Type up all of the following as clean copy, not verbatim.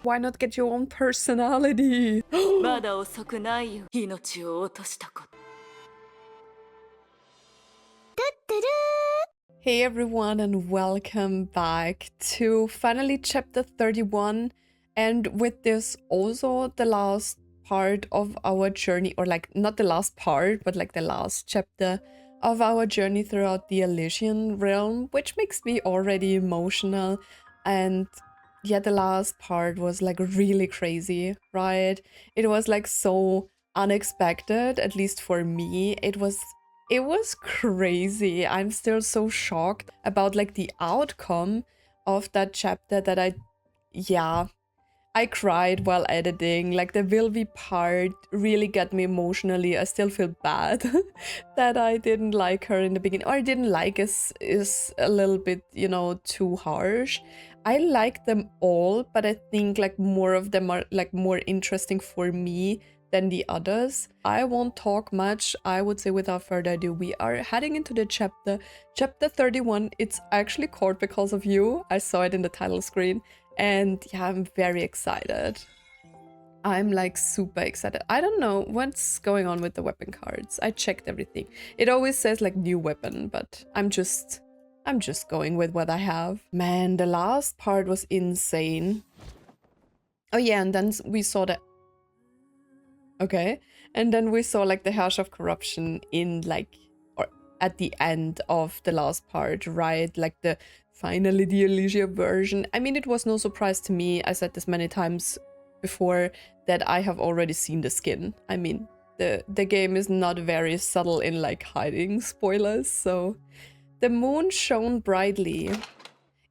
Why not get your own personality? Hey everyone, and welcome back to finally chapter 31, and with this also the last part of our journey, or like not the last part, but like the last chapter of our journey throughout the Elysian Realm, which makes me already emotional. And yeah, the last part was like really crazy, right? It was like so unexpected, at least for me. It was crazy. I'm still so shocked about like the outcome of that chapter that I cried while editing. Like the Wilby part really got me emotionally. I still feel bad that I didn't like her in the beginning. Or I didn't like is a little bit, you know, too harsh. I like them all, but I think like more of them are like more interesting for me than the others. I won't talk much. I would say without further ado, we are heading into the chapter 31. It's actually called Because of You. I saw it in the title screen. And yeah, I'm very excited. I'm like super excited. I don't know what's going on with the weapon cards. I checked everything. It always says like new weapon, but I'm just going with what I have. Man, the last part was insane. Oh yeah, and then we saw the... Okay. And then we saw like the Hash of Corruption in like... or at the end of the last part, right? Like the... Finally, the Elysia version. I mean, it was no surprise to me. I said this many times before that I have already seen the skin. I mean, the game is not very subtle in like hiding spoilers, so... The moon shone brightly.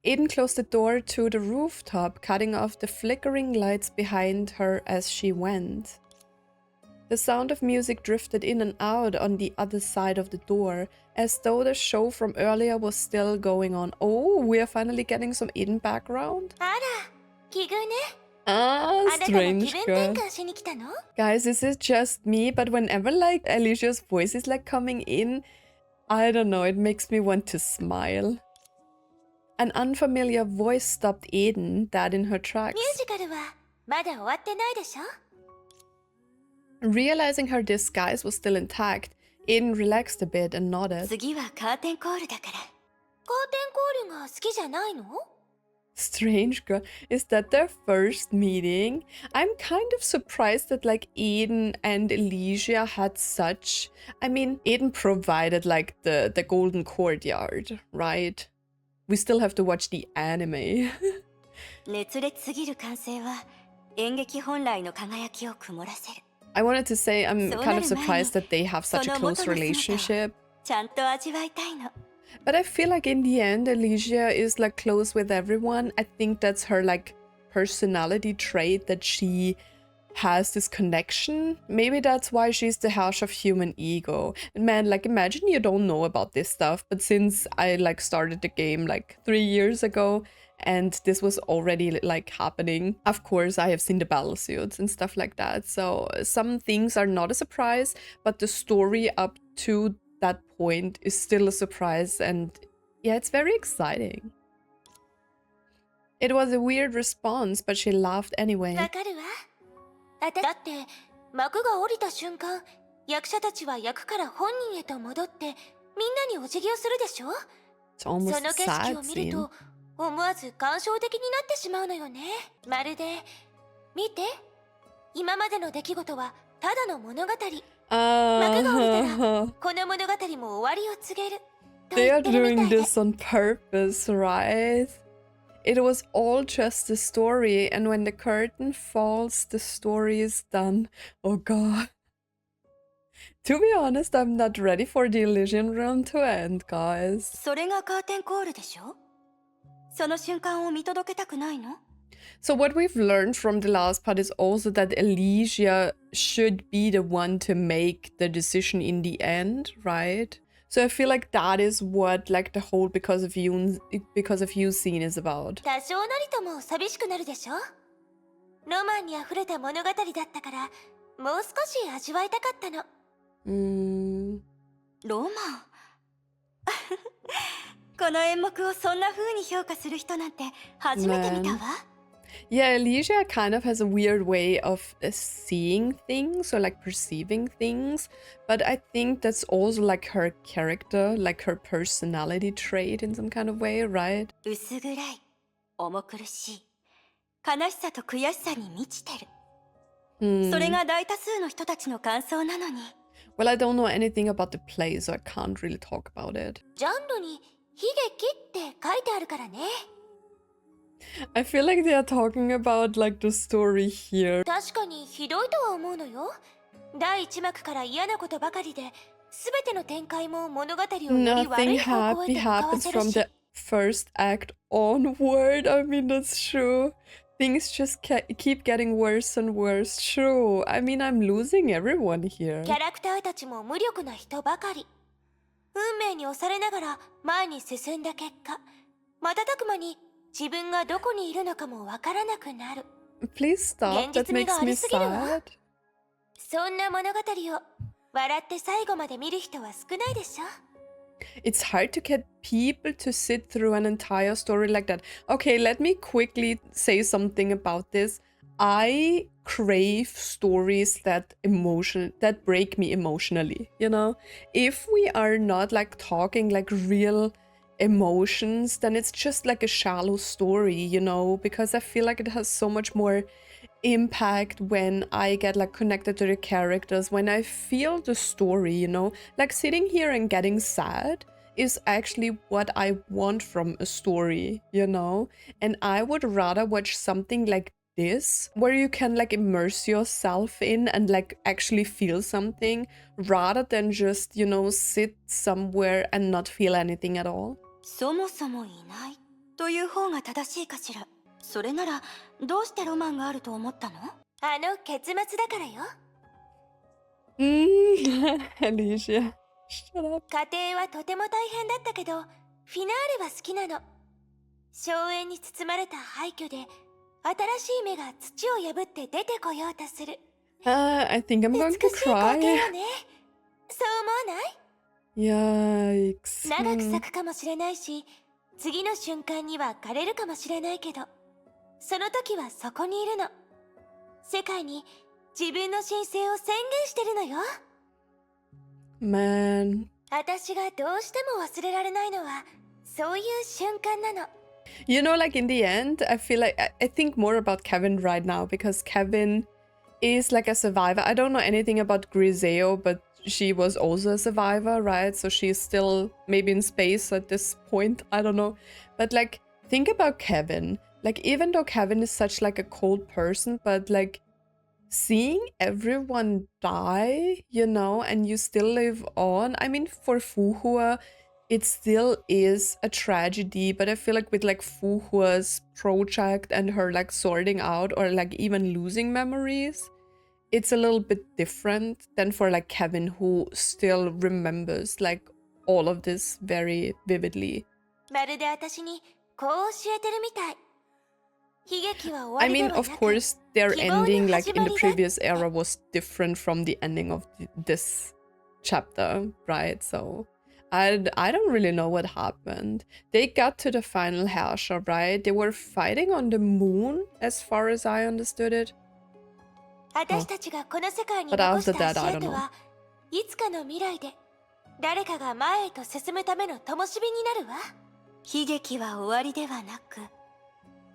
Aiden closed the door to the rooftop, cutting off the flickering lights behind her as she went. The sound of music drifted in and out on the other side of the door, as though the show from earlier was still going on. Oh, we are finally getting some Eden background. Ah, strange girl. Guys, is it just me? But whenever like Alicia's voice is like coming in, I don't know, it makes me want to smile. An unfamiliar voice stopped Eden dead in her tracks. Realizing her disguise was still intact, Aiden relaxed a bit and nodded. Strange girl. Is that their first meeting? I'm kind of surprised that like Aiden and Elysia had such... I mean, Aiden provided like the golden courtyard, right? We still have to watch the anime. I wanted to say I'm kind of surprised that they have such a close relationship. But I feel like in the end, Elysia is like close with everyone. I think that's her like personality trait, that she has this connection. Maybe that's why she's the hash of human ego. And man, like imagine you don't know about this stuff, but since I like started the game like 3 years ago, and this was already like happening. Of course, I have seen the battle suits and stuff like that. So some things are not a surprise, but the story up to that point is still a surprise. And yeah, it's very exciting. It was a weird response, but she laughed anyway. It's almost a sad scene. Oh they are doing this on purpose, right? It was all just a story, and when the curtain falls, the story is done. Oh god. To be honest, I'm not ready for the Elysian Realm to end, guys. So what we've learned from the last part is also that Elysia should be the one to make the decision in the end, right? So I feel like that is what like the whole Because of You scene is about. Yeah, Elysia kind of has a weird way of seeing things or like perceiving things, but I think that's also like her character, like her personality trait in some kind of way, right? 薄暗い、重苦しい、悲しさと悔しさに満ちてる。それが大多数の人たちの感想なのに。Well, I don't know anything about the play, so I can't really talk about it. ジャンルに悲劇って書いてあるからね。I feel like they are talking about like the story here. 確かにひどいとは思うのよ。第一幕から嫌なことばかりで、すべての展開も物語をより悪 Nothing い方向へ happy と向かわ happens せる from し。 the first act onward. I mean, that's true. Things just keep getting worse and worse. True. I mean, I'm losing everyone here. キャラクターたちも無力な人ばかり。運命に押されながら前に進んだ結果、瞬く間に自分がどこにいるのかもわからなくなる。 Please stop. That makes me sad. そんな物語を笑って最後まで見る人は少ないでしょ。 It's hard to get people to sit through an entire story like that. Okay, let me quickly say something about this. I crave stories that break me emotionally, you know? If we are not like talking like real emotions, then it's just like a shallow story, you know? Because I feel like it has so much more impact when I get like connected to the characters, when I feel the story, you know? Like sitting here and getting sad is actually what I want from a story, you know? And I would rather watch something like this, where you can like immerse yourself in and like actually feel something, rather than just, you know, sit somewhere and not feel anything at all. そもそもいないという方が正しいかしら。それならどうしてロマンがあると思ったの？あの結末だからよ。Elysia, shut up. 家庭はとても大変だったけど、フィナーレは好きなの。荘園に包まれた廃墟で、新しい芽が土を破って出てこようとする。I think I'm going to 美しい光景 cry. よね。そう思わない？ Yikes. 長く咲くかもしれないし、次の瞬間には枯れるかもしれないけど、その時はそこにいるの。世界に自分の神聖を宣言してるのよ。Man. 私がどうしても忘れられないのは、そういう瞬間なの。You know, like in the end, I feel like I think more about Kevin right now, because Kevin is like a survivor. I don't know anything about Griseo, but she was also a survivor, right? So she's still maybe in space at this point. I don't know. But like, think about Kevin. Like, even though Kevin is such like a cold person, but like seeing everyone die, you know, and you still live on. I mean, for Fuhua, it still is a tragedy, but I feel like with like Fuhua's project and her like sorting out or like even losing memories, it's a little bit different than for like Kevin, who still remembers like all of this very vividly. まるで私にこう教えてるみたい。悲劇は終わ I りで mean, はな of く、 course, their 希望の ending like 始 in ま the りだ。 previous era was different from the ending of this chapter, right? So I don't really know what happened. They got to the final Herrscher, right? They were fighting on the moon, as far as I understood it. 私たちがこの世界に But 残し after た that, I 足 don't 跡 know. はいつかの未来で誰かが前へと進むための灯火になるわ。悲劇は終わりではなく、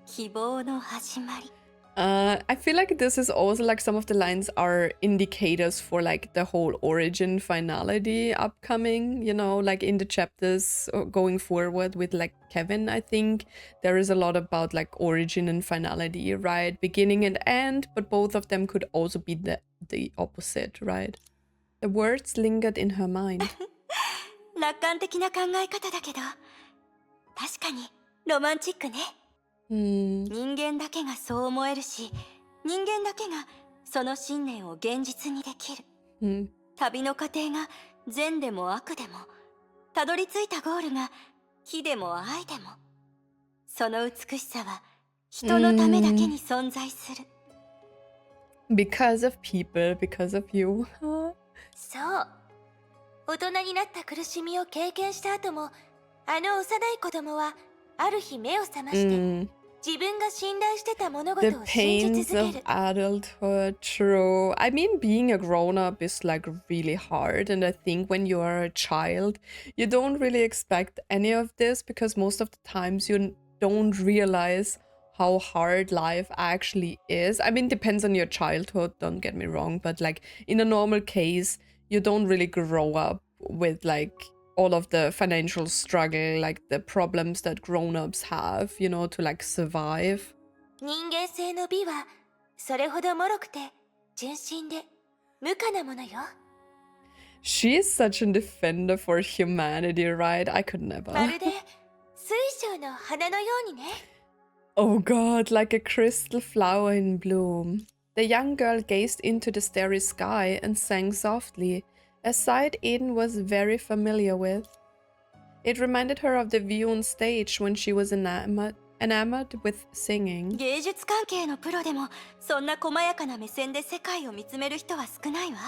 希望の始まり。I feel like this is also like some of the lines are indicators for like the whole origin finality upcoming, you know, like in the chapters going forward with like Kevin. I think there is a lot about like origin and finality, right? Beginning and end, but both of them could also be the opposite, right? The words lingered in her mind. 楽観的な考え方だけど、確かにロマンチックね。人間だけがそう思えるし、人間だけがその信念を現実にできる。旅の過程が善でも悪でも、たどり着いたゴールが火でも愛でも、その美しさは人のためだけに存在する。Because of people, because of you. そう。大人になった苦しみを経験した後も、あの幼い子供はある日目を覚まして、The pains of adulthood, true. I mean, being a grown-up is like really hard, and I think when you are a child, you don't really expect any of this because most of the times you don't realize how hard life actually is. I mean, depends on your childhood, don't get me wrong, but like in a normal case, you don't really grow up with like all of the financial struggle, like the problems that grown-ups have, you know, to like survive. 人間性の美はそれほど脆くて純真で無垢なものよ。 She is such a defender for humanity, right? I could never. まるで水晶の花のようにね。 Oh god, like a crystal flower in bloom. The young girl gazed into the starry sky and sang softly, a sight Eden was very familiar with. It reminded her of the view on stage when she was enamored with singing. 芸術関係のプロでもそんな細やかな目線で世界を見つめる人は少ないわ。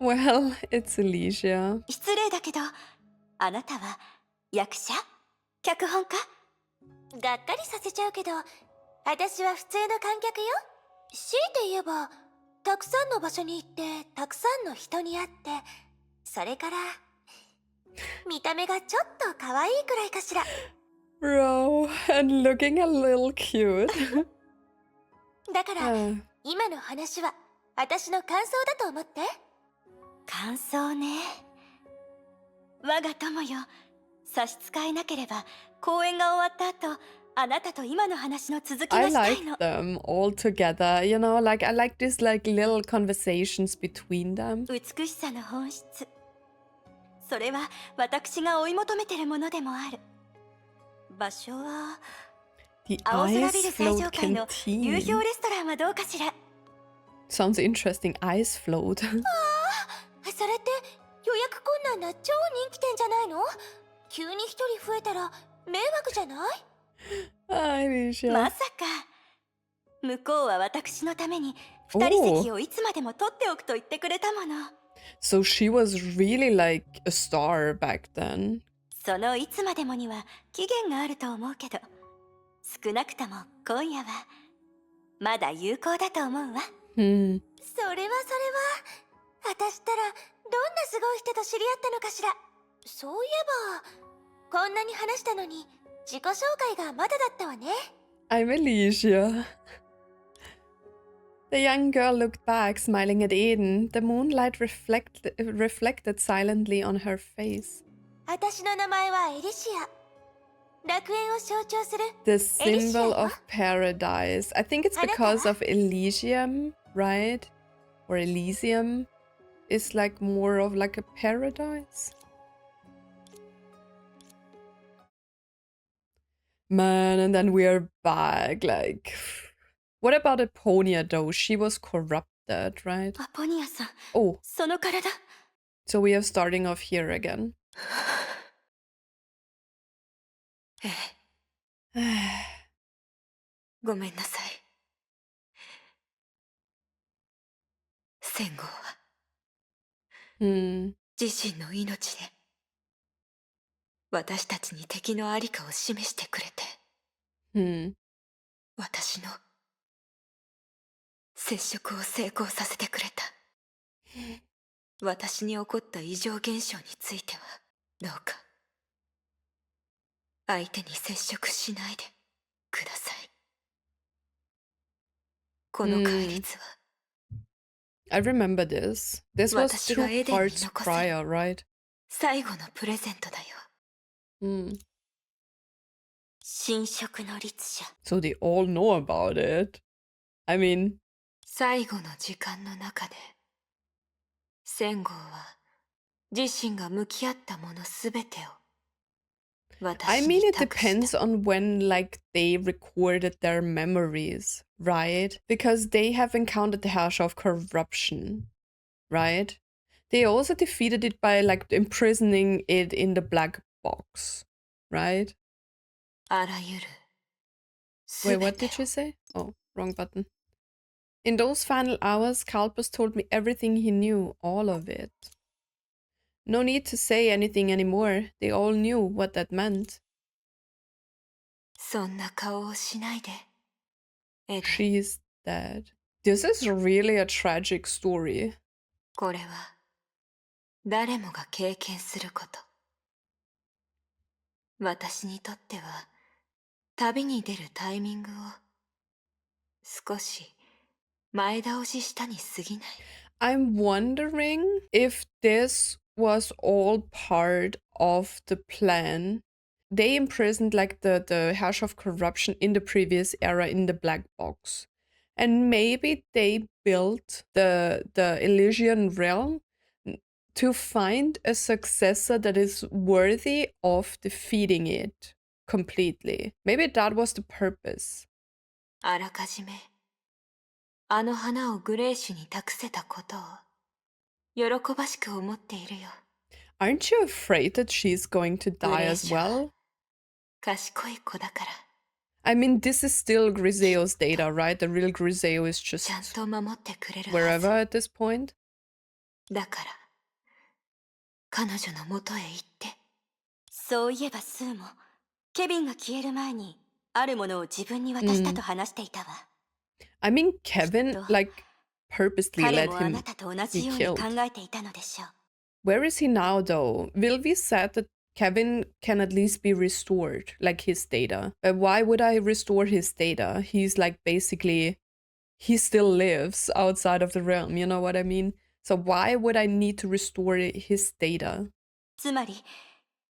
Well, it's Elysia. 失礼だけど、あなたは役者？脚本家？がっかりさせちゃうけど、私は普通の観客よ。強いて言えば、たくさんの場所に行ってたくさんの人に会って、それから見た目がちょっと可愛いくらいかしら。 Bro, and looking a little cute. だから、今の話は私の感想だと思って。感想ね。我が友よ、差し支えなければ公演が終わった後、あなたと今の話の続きが I したい like の。 them all together, you know, like I like this like little conversations between them. 美しさの本質。それは私が追い求めてるものでもある。場所は The 青空 ice ビル最上 float 階の流 canteen. 氷レストランはどうかしら。 Sounds interesting. Ice float. それって予約困難な超人気店じゃないの？急に一人増えたら迷惑じゃない？ Elysia. まさか。向こうは私のために二人席をいつまでも取っておくと言ってくれたもの。 So she was really like a star back then. そのいつまでもには期限があると思うけど、少なくとも今夜はまだ有効だと思うわ。それは私ったらどんなすごい人と知り合ったのかしら。そういえばこんなに話したのに自己紹介がまだだったわね。 I'm Elysia. The young girl looked back, smiling at Eden. The moonlight reflected silently on her face. 私の名前はエリシア。楽園を象徴する The symbol of paradise. I think it's because of Elysium, right? Or Elysium is like more of like a paradise. Man, and then we are back. Like, what about Aponia though? She was corrupted, right? アポニアさん、 Oh, その体。 so we are starting off here again. ごめんなさい。戦後は Hmm. 自身の命で私たちに敵のありかを示してくれて、 Hmm. 私の接触を成功させてくれた。私に起こった異常現象についてはどうか相手に接触しないでください。この戒律は I remember this. This was 2 parts prior, right? 最後のプレゼントだよ。 Hmm. 侵食の律者。 So they all know about it. I mean, 最後の時間の中で戦後は自身が向き合ったものすべてを I mean, it depends on when, like, they recorded their memories, right? Because they have encountered the Herrscher of corruption, right? They also defeated it by, like, imprisoning it in the black box, right? あらゆる Wait, what did she say? Oh, wrong button. In those final hours, Kalpus told me everything he knew, all of it. No need to say anything anymore. They all knew what that meant. そんな顔をしないで、エデン。 She's dead. This is really a tragic story. これは誰もが経験すること。私にとっては旅に出るタイミングを少し前倒ししたに過ぎない。 I'm wondering if this was all part of the plan. They imprisoned like the hash of corruption in the previous era in the black box. And maybe they built the Elysian Realm to find a successor that is worthy of defeating it completely. Maybe that was the purpose. あらかじめあの花をグレイシュに託せたことを喜ばしく思っているよ。 Aren't you afraid that she's going to die as well? 賢い子だから。 I mean, this is still Griseo's data, right? The real Griseo is ちゃん just と守ってくれるは wherever ず。 at this point. だから彼女の元へ行って。そういえばスーもケビンが消える前にあるものを自分に渡したと話していたわ。 I mean, Kevin, like, purposely 彼 let もあ him なたと同 be じように killed. 考えていたのでしょう。 Where is he now, though? Vilvi said that Kevin can at least be restored, like his data. But why would I restore his data? He's like basically, he still lives outside of the realm, you know what I mean? So why would I need to restore his data? つまり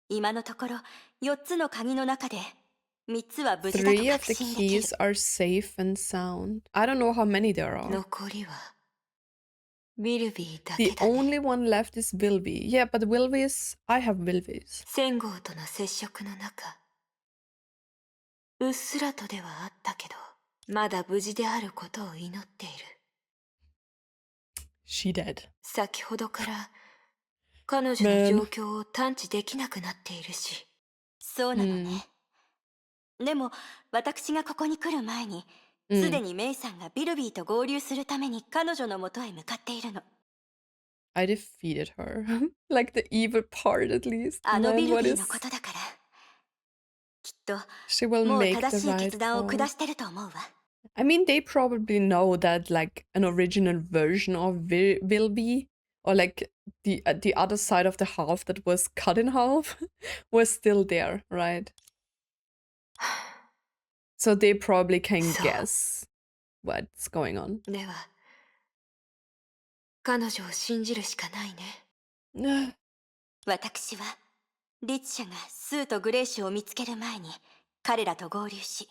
今のところ4つの鍵の中で3つは無事だと 3 of 確 the 信できる。 keys are safe and sound. I don't know how many there are. 残りはウィルビーだ The けだね。 only one left is Vilvi. Yeah, but Vilvis, I have Vilvis. センゴーとの接触の中、うっすらとではあったけど、まだ無事であることを祈っている。 She dead. 先ほどから彼女の Man. 状況を探知できなくなっているし。そうなのね。でも私がここに来る前にすでにメイさんがビルビーと合流するために彼女の元へ向かっているの。 I defeated her. Like the evil part, at least. あのビ Man, ル what ビー is... のことだからきっと She will もう make 正 the しい right 決断を call. 下してると思うわ。 I mean, they probably know that, like, an original version of Vilvi, or like the other side of the half that was cut in half, was still there, right? So they probably can So. guess what's going on. では彼女を信じるしかないね。私はリツシャがスーとグレイシュを見つける前に彼らと合流し、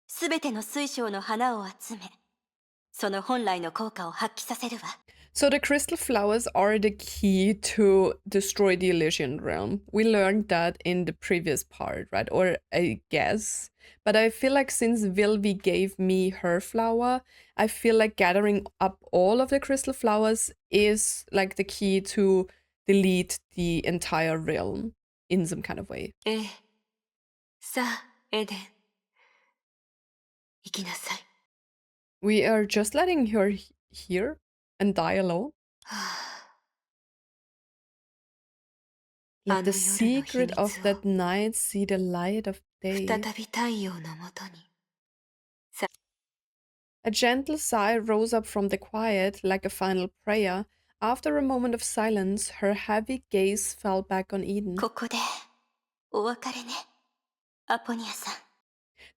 すべての水晶の花を集め、その本来の効果を発揮させるわ。 So the crystal flowers are the key to destroy the Elysian realm. We learned that in the previous part, right? Or I guess. But I feel like since Vilvi gave me her flower, I feel like gathering up all of the crystal flowers is like the key to delete the entire realm in some kind of way. ええ。さあ、エデン。行きなさい。 We are just letting her here and die alone. はあ、 Let the secret of that night see the light of 再 day. び太陽のもとに。 A gentle sigh rose up from the quiet, like a final prayer. After a moment of silence, her heavy gaze fell back on Eden. ここでお別れね、アポニアさん。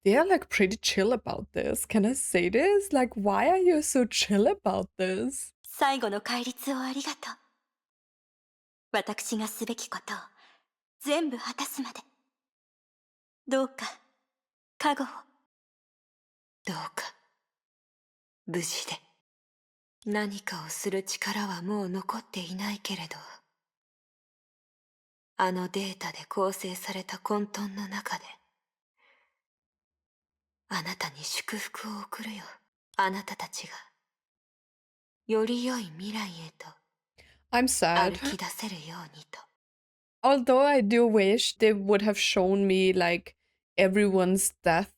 They are like pretty chill about this. Can I say this? Like, why are you so chill about this? 最後の戒律をありがとう。私がすべきことを全部果たすまで。どうか加護を。どうか無事で。何かをする力はもう残っていないけれど、あのデータで構成された混沌の中で、あなたに祝福を送るよ。あなたたちがより良い未来へと I'm sad. 歩き出せるようにと。 Although I do wish they would have shown me like everyone's death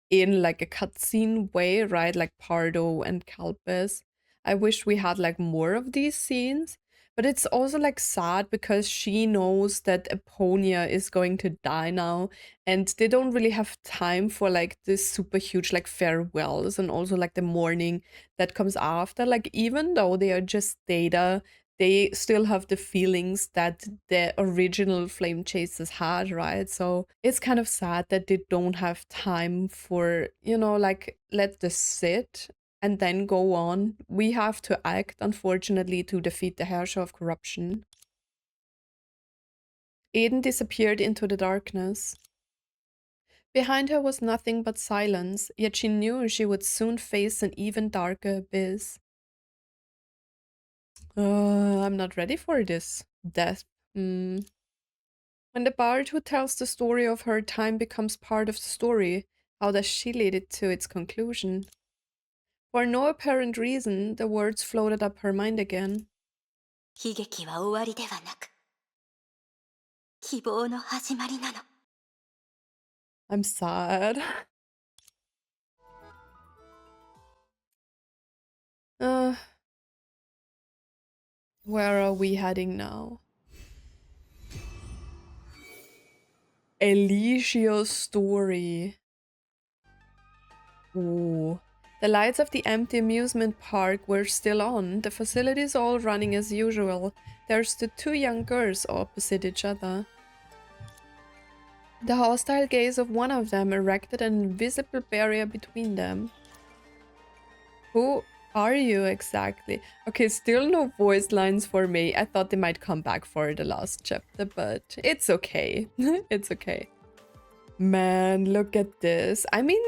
in like a cutscene way, right? Like Pardo and Calpis. I wish we had like more of these scenes. But it's also like sad because she knows that Aponia is going to die now, and they don't really have time for like this super huge like farewells and also like the mourning that comes after. Like even though they are just data, they still have the feelings that the original flame chasers had, right? So it's kind of sad that they don't have time for, you know, like let this sit and then go on. We have to act, unfortunately, to defeat the Herrscher of Corruption. Eden disappeared into the darkness. Behind her was nothing but silence, yet she knew she would soon face an even darker abyss. I'm not ready for this. Death. When the bard who tells the story of her time becomes part of the story, how does she lead it to its conclusion? For no apparent reason, the words floated up her mind again. 悲劇は終わりではなく、希望の始まりなの。I'm sad. Where are we heading now? Elysia's story. Ooh. The lights of the empty amusement park were still on, the facilities all running as usual. There stood two young girls opposite each other. The hostile gaze of one of them erected an invisible barrier between them. Who are you exactly? Okay, still no voice lines for me. I thought they might come back for the last chapter, but it's okay. It's okay. Man, look at this. I mean,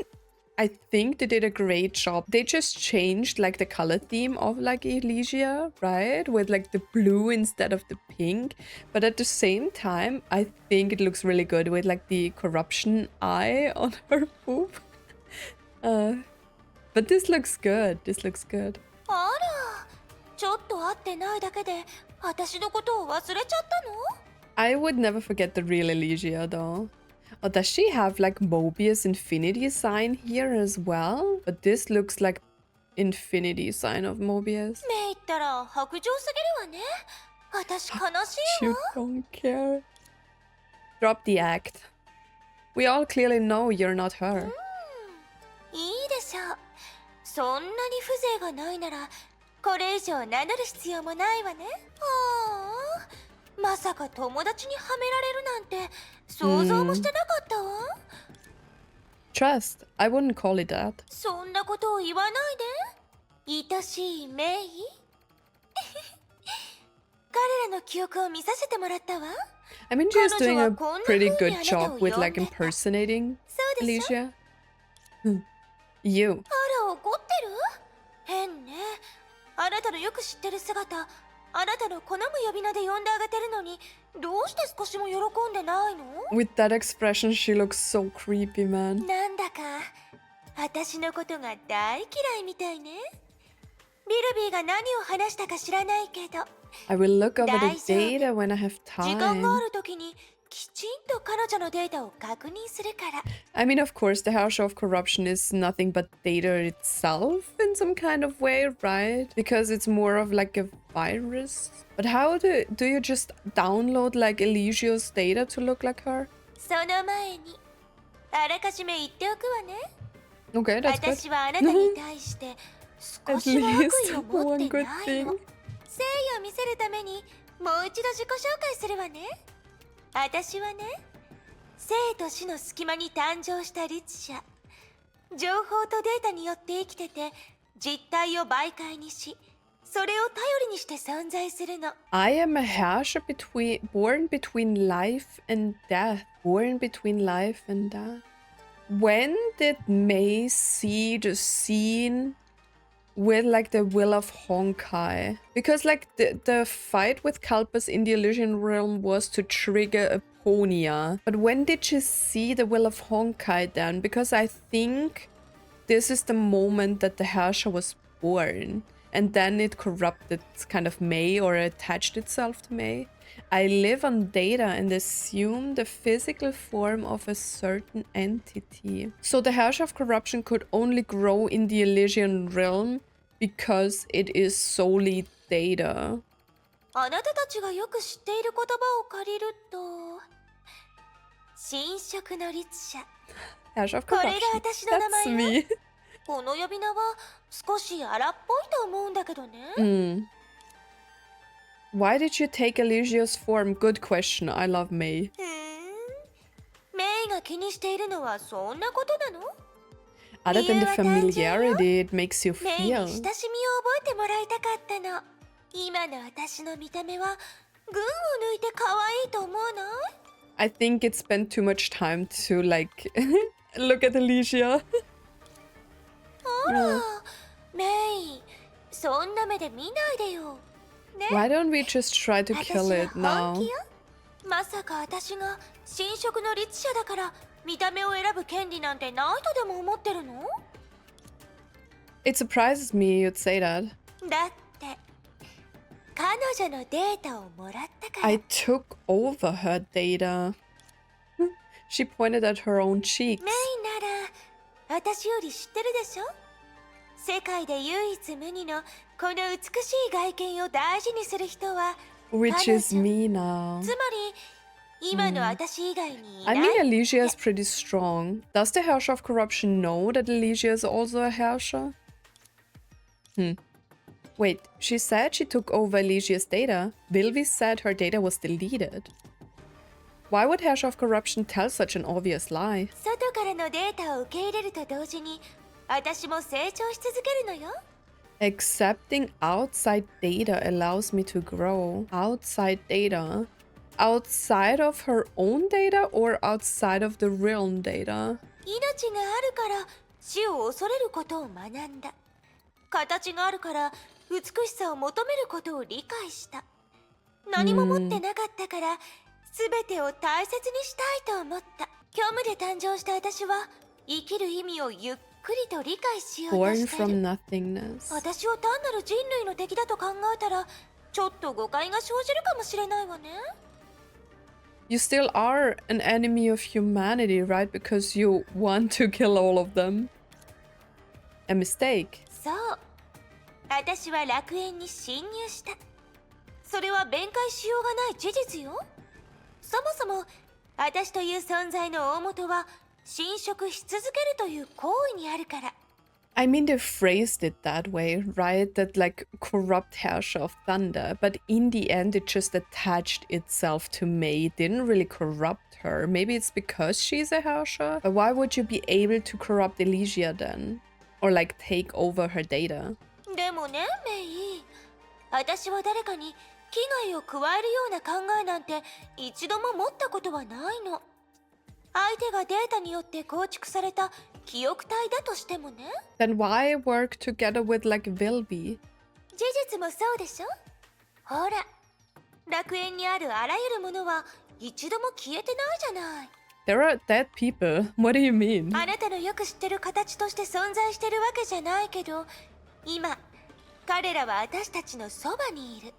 I think they did a great job. They just changed like the color theme of like Elysia, right? With like the blue instead of the pink. But at the same time, I think it looks really good with like the corruption eye on her boob. But this looks good. This looks good. あら、ちょっと会ってないだけで、私のことを忘れちゃったの？ I would never forget the real Elysia though. Oh, does she have like Mobius infinity sign here as well? But this looks like infinity sign of Mobius. メイったら白状すぎるわね。私悲しい You わ。 don't care. Drop the act. We all clearly know you're not her. いいでしょう。そんなに風情がないなら、これ以上名乗る必要もないわね。はあ、まさか友達にはめられるなんて想像もしてなかったわ。Trust. I wouldn't call it that. そんなことを言わないで。愛しいメイ。彼らの記憶を見させてもらったわ。I mean, she's doing a pretty good job with like impersonating Elysia. You. あら、怒ってる？変ね。あなたのよく知ってる姿、あなたの好む呼び名で呼んであげてるのに、どうして少しも喜んでないの？ With that expression, she looks so creepy, man. なんだか、私のことが大嫌いみたいね。リルビーが何を話したか知らないけど、 I will look over the data when I have 時間があ time. るときにきちんと彼女のデータを確認するから。 I mean, of course, the Herrscher of Corruption is nothing but data itself in some kind of way, right? Because it's more of like a virus. But how do you just download like Elysia's data to look like her? その前に、あらかじめ言っておくわね。 Okay, that's good. 私はあなたに対して少 At しも悪 least 意を持 one って good ない thing. の。誠意を見せるためにもう一度自己紹介するわね。私はね、生と死の隙間に誕生した律者。情報とデータによって生きてて、実体を媒介にし、それを頼りにして存在するの。I am a Herrscher born between life and death. Born between life and death. When did Mei see the scene with like the will of Honkai? Because like the fight with Kalpas in the Elysian Realm was to trigger Aponia. But when did she see the will of Honkai then? Because I think this is the moment that the Herrscher was born. And then it corrupted kind of Mei or attached itself to Mei. I live on data and assume the physical form of a certain entity. So the Herrscher of Corruption could only grow in the Elysian Realm because it is solely data. あなたたちがよく知っている言葉を借りると、神職の律者。 Hash of これが corruption. 私の名 That's 前よ。 me. この呼び名は少し荒っぽいと思うんだけどね。Why did you take Elysia's form? Good question. I love Mei. メイが気にしているのはそんなことなの？ Other than the 理由は単純よ。 familiarity it makes you メイに親 feel. しみを覚えてもらいたかったの。今の私の見た目は群を抜いて可愛いと思わない？ I think it spent too much time to like look at Elysia. あら、メイ、そんな目で見ないでよ。ね、 Why don't we just try to kill 私 it は本 now? 気よ。まさか私が神職の律者だから見た目を選ぶ権利なんてないとでも思ってるの？ It surprises me you'd say that. だって彼女のデータをもらったから。 I took over her data. She pointed at her own cheeks. メイなら私より知ってるでしょ？世界で唯一無二のこの美しい外見を大事にする人は Which is me now. つまり今の私以外にいな I い。 mean, Elysia is pretty strong. Does the Herrscher of Corruption know that Elysia is also a Herrscher? Wait, she said she took over Elysia's data. Vilvi said her data was deleted. Why would Herrscher of Corruption tell such an obvious lie? 外からのデータを受け入れると同時に私も成長し続けるのよ。 Accepting outside data allows me to grow. Outside data? Outside of her own data or outside of the realm data? 命があるから死を恐れることを学んだ。形があるから美しさを求めることを理解した。何も持ってなかったから全てを大切にしたいと思った。虚無で誕生した私は生きる意味をゆっくりと理解しようと Born してい from る。 nothingness. 私を単なる人類の敵だと考えたらちょっと誤解が生じるかもしれないわね。 You still are an enemy of humanity, right? Because you want to kill all of them. A mistake. そう、私は楽園に侵入した。それは弁解しようがない事実よ。そもそも私という存在の大元は侵食し続けるという行為にあるから。 I mean, they phrased it that way, right? That like corrupt Herrscher of Thunder, but in the end, it just attached itself to Mei. It didn't really corrupt her. Maybe it's because she's a Herrscher. But why would you be able to corrupt Elysia then? Or like take over her data? でもね、メイ、私は誰かに危害を加えるような考えなんて一度も持ったことはないの。相手がデータによって構築された記憶体だとしてもね。 Then why work together with like Vilvi? 事実もそうでしょ。ほら、楽園にあるあらゆるものは一度も消えてないじゃない。 There are dead people. What do you mean? あなたのよく知ってる形として存在してるわけじゃないけど、今彼らは私たちのそばにいる。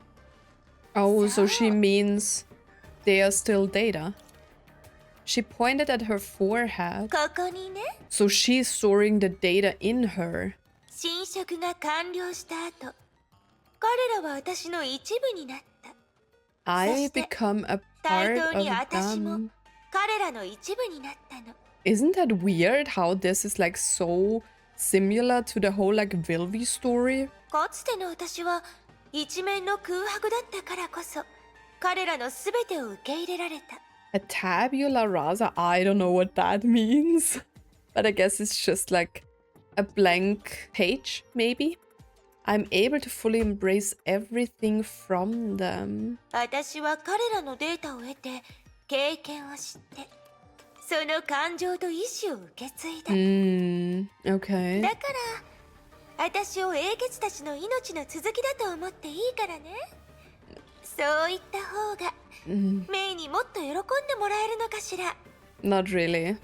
Oh, so she means they are still data. She pointed at her forehead. ここにね、 So she's storing the data in her. 侵食が完了した後、彼らは私の一部になった。 I become a 対 part 等に of 私も them. 彼らの一部になったの。 Isn't that weird how this is like so similar to the whole like Vilvi story? かつての私は一面の空白だったからこそ彼らのすべてを受け入れられた。 A tabula rasa? I don't know what that means. But I guess it's just like a blank page, maybe? I'm able to fully embrace everything from them. 私は彼らのデータを得て経験を知ってその感情と意志を受け継いだ。 Okay. だから私を英傑たちの命の続きだと思っていいからね。そういった方がメイにもっと喜んでもらえるのかしら。 Not really.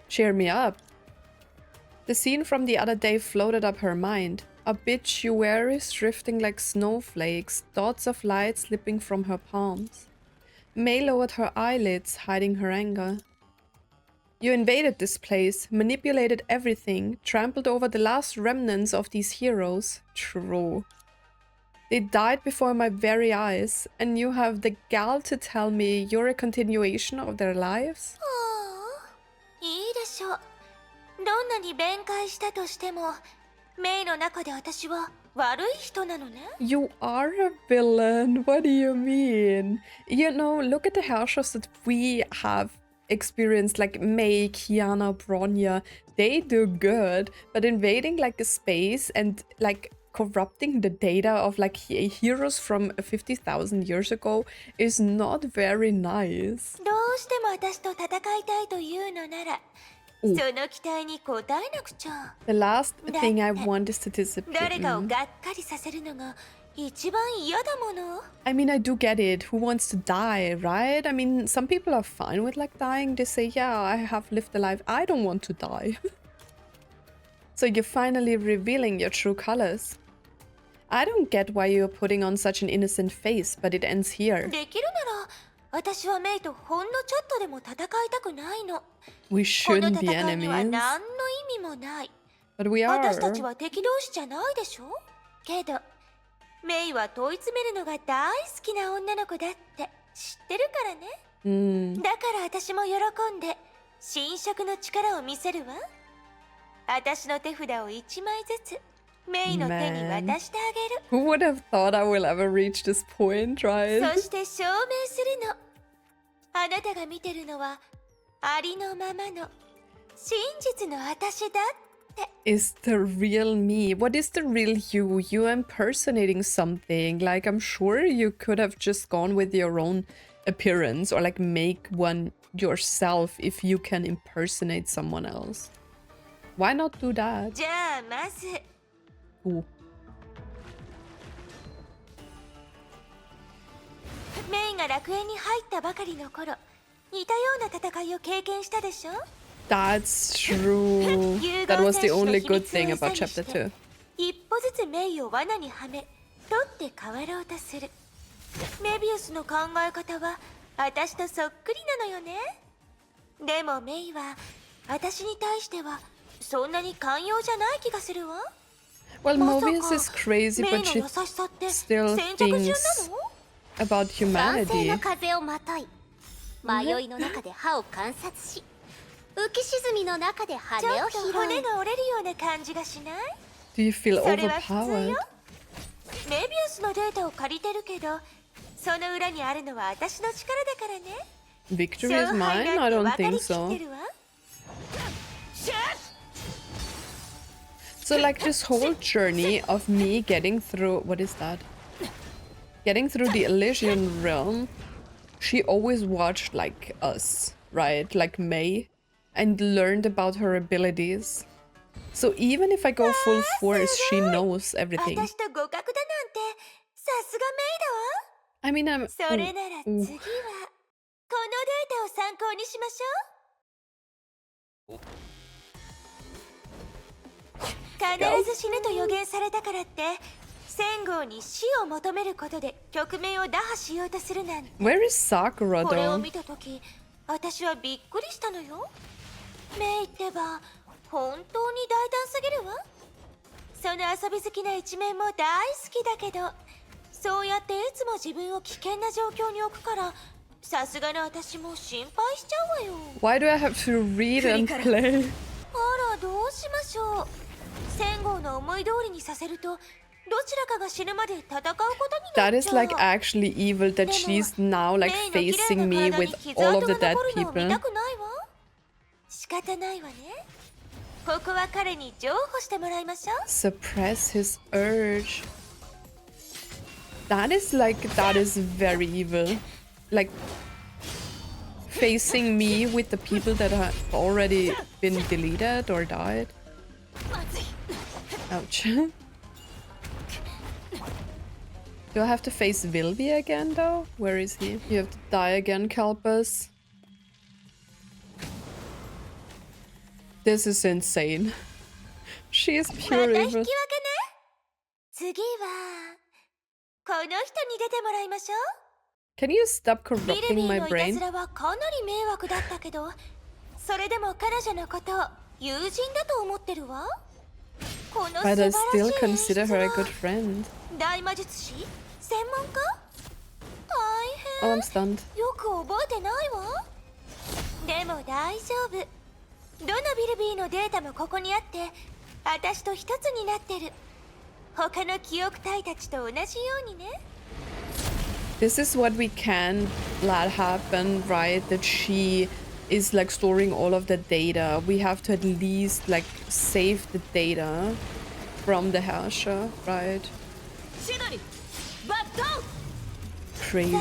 Cheer me up. The scene from the other day floated up her mind. Obituaries drifting like snowflakes, dots of light slipping from her palms. Mei lowered her eyelids, hiding her anger. You invaded this place, manipulated everything, trampled over the last remnants of these heroes. True. They died before my very eyes, and you have the gall to tell me you're a continuation of their lives? いいでしょう。どんなに弁解したとしても、メイの中で私は悪い人なのね。You are a villain. What do you mean? You know, look at the heroes that we have experienced, like Mei, Kiana, Aponia. They do good, but invading like a space and like corrupting the data of like heroes from 50,000 years ago is not very nice. どうしても私と戦いたいというのなら、その期待に応えなくちゃ。The last thing I want is to disappear. 誰かをがっかりさせるのが一番嫌だもの。I mean, I do get it. Who wants to die, right? I mean, some people are fine with like dying. They say, yeah, I have lived a life. I don't want to die. So you're finally revealing your true colors. I don't get why you're putting on such an innocent face, but it ends here. できるなら、私はメイとほんのちょっとでも戦いたくないの。 We この shouldn't be 戦いには enemies. 何の意味もない。 But we 私たち are. は敵同士じゃないでしょ。けど、メイは問い詰めるのが大好きな女の子だって知ってるからね。だから私も喜んで新色の力を見せるわ。私の手札を1枚ずつメイの手に渡してあげる。 Who would have thought I will ever reach this point, right? そして証明するの。あなたが見てるのはありのままの真実の私だって。 Is the real me? What is the real you? You impersonating something. Like, I'm sure you could have just gone with your own appearance or like make one yourself if you can impersonate someone else. Why not do that? じゃあまず Ooh. メイが楽園に入ったばかりの頃、似たような戦いを経験したでしょ。 That's true. That was the only good thing about chapter 2. 一歩ずつメイを罠にはめ、取って変わろうとする。メビウスの考え方は私とそっくりなのよね。でもメイは私に対してはそんなに寛容じゃない気がするわ。 Well, Mobius is crazy, メイ but の she 優しさって still 先着順な thinks の？ about 酸性 humanity. の風をまとい、迷いの中で歯を観察し、浮き沈みの中で羽ちょをっと拾い。骨が折れるような感じがしない？ Do you feel それは普通 overpowered? よ。メビウスのデータを借りてるけど、その裏にあるのは私の力だからね。 Victory is 勝敗 mine? な I んて don't 分か think りきって so. るわ。 So like this whole journey of me getting through, what is that? Getting through the Elysian Realm, she always watched like us, right? Like Mei, and learned about her abilities. So even if I go full force, she knows everything. 私と互角だなんてさすがメイだわ。 I mean, I'm... それなら次はこのデータを参考にしましょう。必ず死ぬと予言されたからって戦号に死を求めることで局面を打破しようとするなんて。 Where is Sakura これを though? 見たとき私はびっくりしたのよ。メイってば本当に大胆すぎるわ。その遊び好きな一面も大好きだけど、そうやっていつも自分を危険な状況に置くからさすがの私も心配しちゃうわよ。 Why do I have to read and play? あらどうしましょう。戦号の思い通りにさせるとどちらかが死ぬまで戦うことにな That っ is ちゃう。 like actually evil that she's now like facing me with all of the dead people. 仕方ないわね。ここは彼に譲歩してもらいましょう。 Suppress his urge. That is very evil. Like facing me with the people that have already been deleted or died. Ouch. Do I have to face Vilvi again though? Where is he? You have to die again, Kalpus. This is insane. She is また pure 引き分け evil. ね。次はこの人に出てもらいましょう。 Can you stop ビルビ corrupting ー my のいた brain? ずらはかなり迷惑だったけど、それでも彼女のこと友人だと思ってるわ。この素 But 晴 I らしい still 演 consider 出 her a は good friend. 大魔術師専門家 Oh, 大 I'm stunned. 変よく覚えてないわでも大丈夫どのビルビーのデータもここにあって私と一つになってる他の記憶体たちと同じようにね This is what we can let happen, right? That she is like storing all of the data. We have to at least like save the data from the HoC, right? シドニーバット Crazy.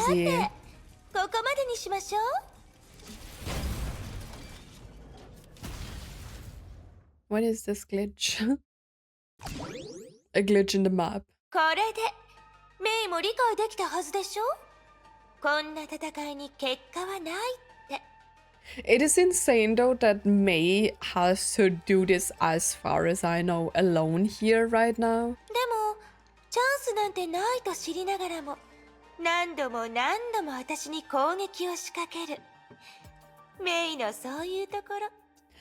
ここまでにしましょう What is this glitch? A glitch in the map. これでメイも理解できたはずでしょこんな戦いに結果はないって It is insane though that Mei has to do this, as far as I know, alone here right now. でもチャンスなんてないと知りながらも何度も何度も私に攻撃を仕掛けるメイのそういうところ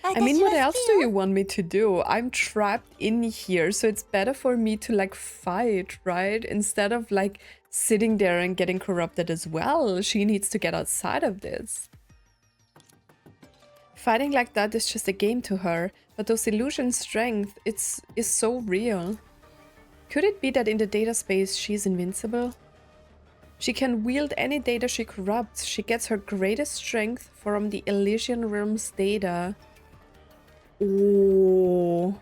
I mean, what else do you want me to do? I'm trapped in here, so it's better for me to like fight, right? Instead of like sitting there and getting corrupted as well. She needs to get outside of this. Fighting like that is just a game to her, but those illusion strength, is so real. Could it be that in the data space she's invincible? She can wield any data she corrupts. She gets her greatest strength from the Elysian Realm's data. Oh,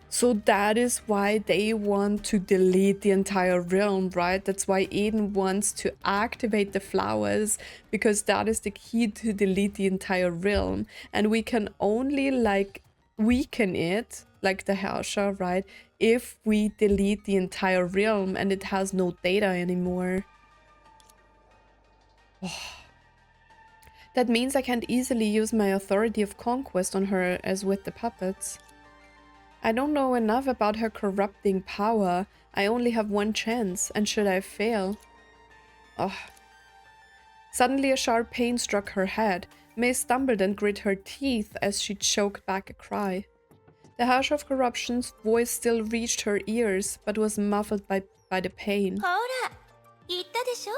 so that is why they want to delete the entire realm, right? That's why Eden wants to activate the flowers, because that is the key to delete the entire realm. And we can only like weaken it, like the HoC, right? If we delete the entire realm and it has no data anymore. That means I can't easily use my authority of conquest on her as with the puppets. I don't know enough about her corrupting power. I only have one chance, and should I fail? Oh. Suddenly a sharp pain struck her head. Mei stumbled and grit her teeth as she choked back a cry. The harsh of corruption's voice still reached her ears, but was muffled by the pain. ほら言ったでしょ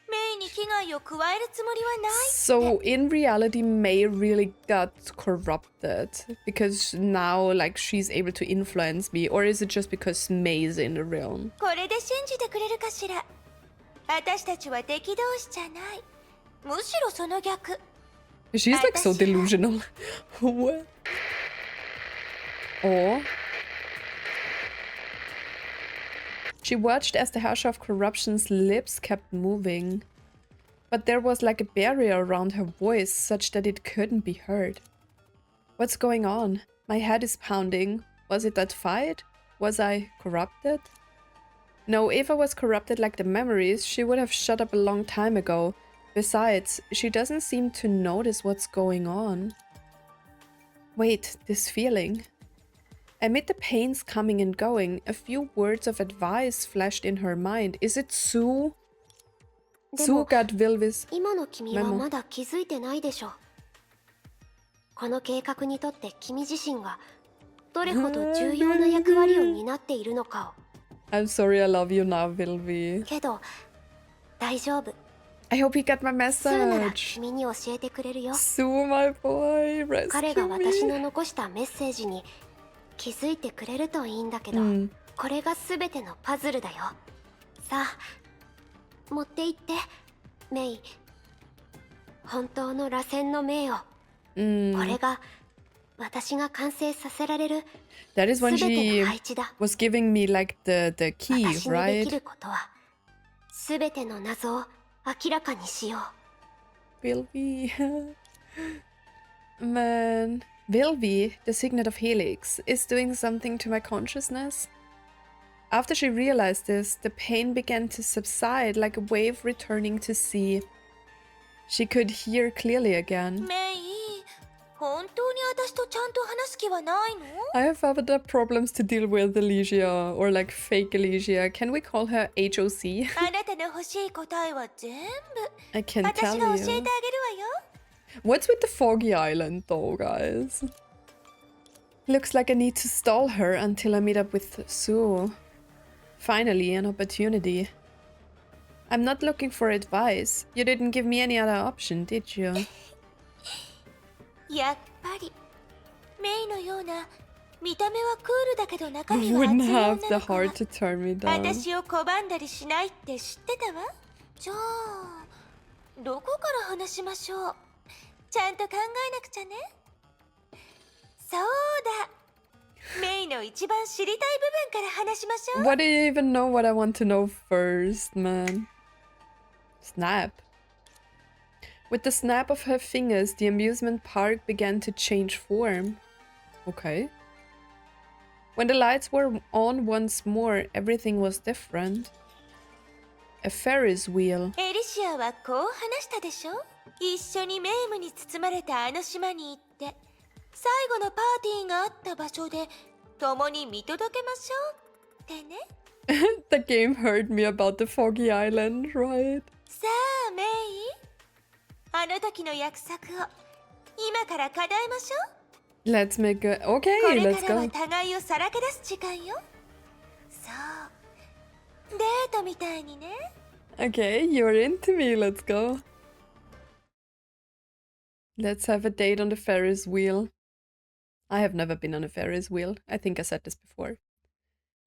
メイに危害を加えるつもりはない So in reality, Mei really got corrupted because now like she's able to influence me, or is it just because Mei is in the realm? これで信じてくれるかしら私たちは敵同士じゃないむしろその逆 She's like so delusional. What? Oh. She watched as the hush of corruption's lips kept moving. But there was like a barrier around her voice such that it couldn't be heard. What's going on? My head is pounding. Was it that fight? Was I corrupted? No, if I was corrupted like the memories, she would have shut up a long time ago. Besides, she doesn't seem to notice what's going on. Wait, this feeling. Amid the pains coming and going, a few words of advice flashed in her mind. Is it Sue? Sue got Vilvis 今の君はまだ気づいてないでしょ。この計画にとって君自身がどれほど重要な役割を担っているのかを。I'm sorry, I love you now, Vilvi. けど大丈夫。 I hope you got my スーなら message. 君に教えてくれるよ。 Sue, my boy, 彼が rescue 私 me. の残したメッセージに気づいてくれるといいんだけど、これが全てのパズルだよ。さあ持って行ってメイ。本当の螺旋の命を。これが私が完成させられる That is when 全て she の配置だ。 was giving me like the key, 私にでき right? ることは全ての謎を明らかにしよう。 Vilvi. Man. Vilvi, the signet of Helix, is doing something to my consciousness. After she realized this, the pain began to subside like a wave returning to sea. She could hear clearly again. メイ本当に私とちゃんと話す気はないの I have other problems to deal with, Elysia, or like fake Elysia. Can we call her HoC? あなたの欲しい答えは全部 I can 私 tell が教えてあげ you. るわよ What's with the foggy island though, guys? Looks like I need to stall her until I meet up with Sue. Finally, an opportunity. I'm not looking for advice. You didn't give me any other option, did you? やっぱりメイのような見た目はクールだけど中身は Wouldn't 熱い have 女 the の子は heart to turn me down. 私を拒んだりしないって知ってたわ。じゃあどこから話しましょう。ちゃんと考えなくちゃね。そうだ。メイの一番知りたい部分から話しましょう。 What do you even know what I want to know first, man? Snap. With the snap of her fingers, the amusement park began to change form. Okay. When the lights were on once more, everything was different. A Ferris wheel. エリシアはこう話したでしょ。一緒にメイムに包まれたあの島に行って最後のパーティーがあった場所で共に見届けましょうってね。The game heard me about the foggy island, right? さあメイ、あの時の約束を今から叶えましょう。 Let's make a... こ Okay, れ let's からは go. 互いをさらけ出す時間よ。そうデートみたいにね。 Okay, you're into me, let's go. Let's have a date on the Ferris wheel. I have never been on a Ferris wheel. I think I said this before.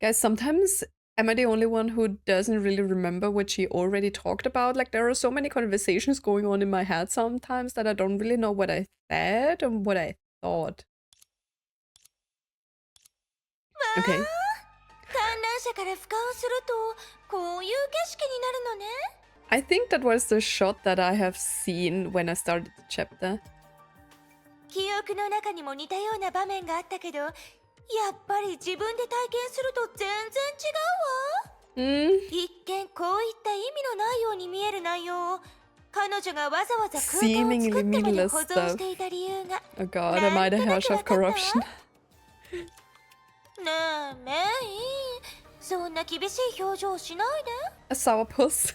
Guys, sometimes am I the only one who doesn't really remember what she already talked about? Like, there are so many conversations going on in my head sometimes that I don't really know what I said and what I thought. Okay. 観覧車から俯瞰するとこういう景色になるのね。 I think that was the shot that I have seen when I started the chapter. 記憶の中にも似たような場面があったけど、やっぱり自分で体験すると全然違うわ。一見こういった意味のないように見える内容を彼女がわざわざ空間を作ってまで保存していた理由が Oh god, am I the Herrscher of corruption? ねえメイ、そんな厳しい表情しないで。 A sourpuss.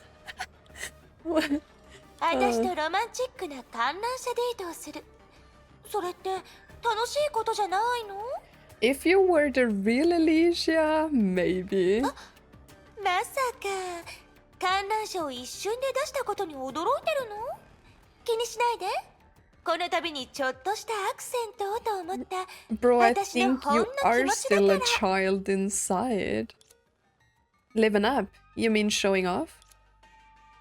私とロマンチックな観覧車デートをする。それって楽しいことじゃないの？ If you were the real Elysia, maybe. まさか観覧車を一瞬で出したことに驚いてるの？気にしないで。この度にちょっとしたアクセントをと思った。 Bro, I 私の think ほんの you 気 are 持ちだ still か a ら。 child inside. Living up? You mean showing off?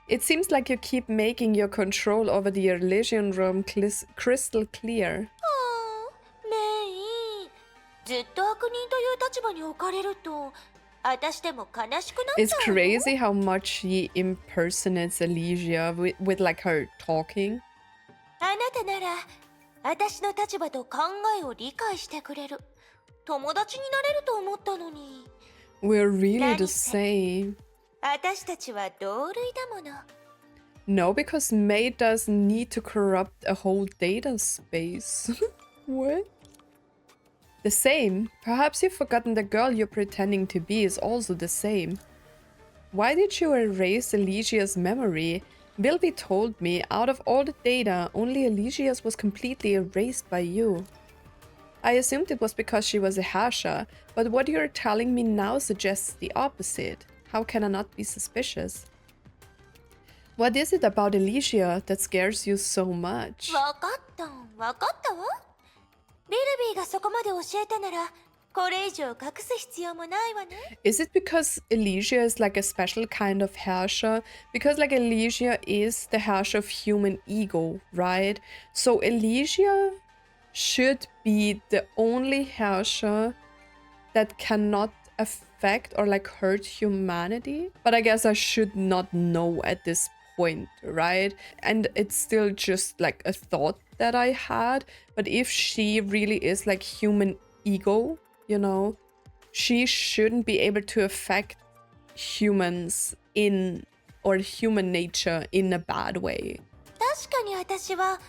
It seems like you keep making your control over the Elysian Realm crystal clear. メイ、ずっと悪人という立場に置かれると私でも悲しくなっち It's ゃうの。 crazy how much she impersonates Elysia with like her talking. あなたなら私の立場と考えを理解してくれる。友達になれると思ったのに。 We're really the 何せ same. 私たちは同類だもの。 No, because Mei doesn't need to corrupt a whole data space. What? The same? Perhaps you've forgotten the girl you're pretending to be is also the same. Why did you erase Elysia's memory? Bilby told me, out of all the data, only Elysia's was completely erased by you. I assumed it was because she was a Herrscher, but what you're telling me now suggests the opposite. How can I not be suspicious? What is it about Elysia that scares you so much? わかったわ。ビルビーがそこまで教えたならこれ以上隠す必要もないわね。 Is it because Elysia is like a special kind of Herrscher? Because like Elysia is the Herrscher of human ego, right? So Elysia should be the only Herrscher that cannot affect or like hurt humanity. But I guess I should not know at this point, right? And it's still just like a thought that I had. But if she really is like human ego, you know, she shouldn't be able to affect humans in or human nature in a bad way. 確かに私は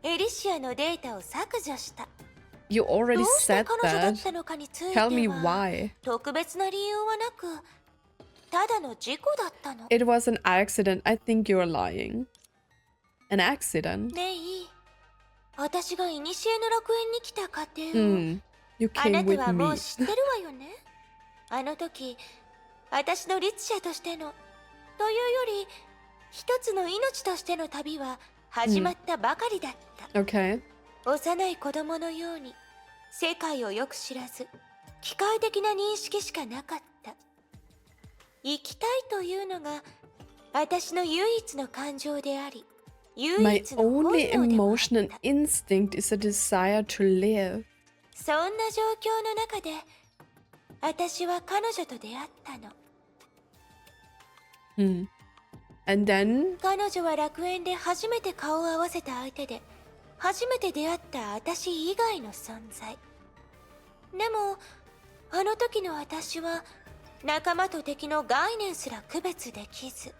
エリシアのデータを削除した。 You ど already うして said 彼女だっ that. たのかについて Tell me は why. 特別な理由はなくただの事故だったの。 It was an accident. I think you're lying. An accident? メイ、私が古の楽園に来た過程を、 You あ came なた with はもう me. 知ってるわよね。あの時、ビルビーが私の本能に気づいたの。 It was an accident. I think you're lying. あなたはもう知ってるわよね。あの時、私の律者としてのというより一つの命としての旅は始まったばかりだった。Okay. 幼い子供のように世界をよく知らず機械的な認識しかなかった。生きたいというのが私の唯一の感情であり、唯 My 一の本能 only でもあっ emotion た。 and instinct is a desire to live. そんな状況の中で私は彼女と出会ったの。And then 彼女は楽園で初めて顔を合わせた相手で、初めて出会った私以外の存在。でもあの時の私は仲間と敵の概念すら区別できず。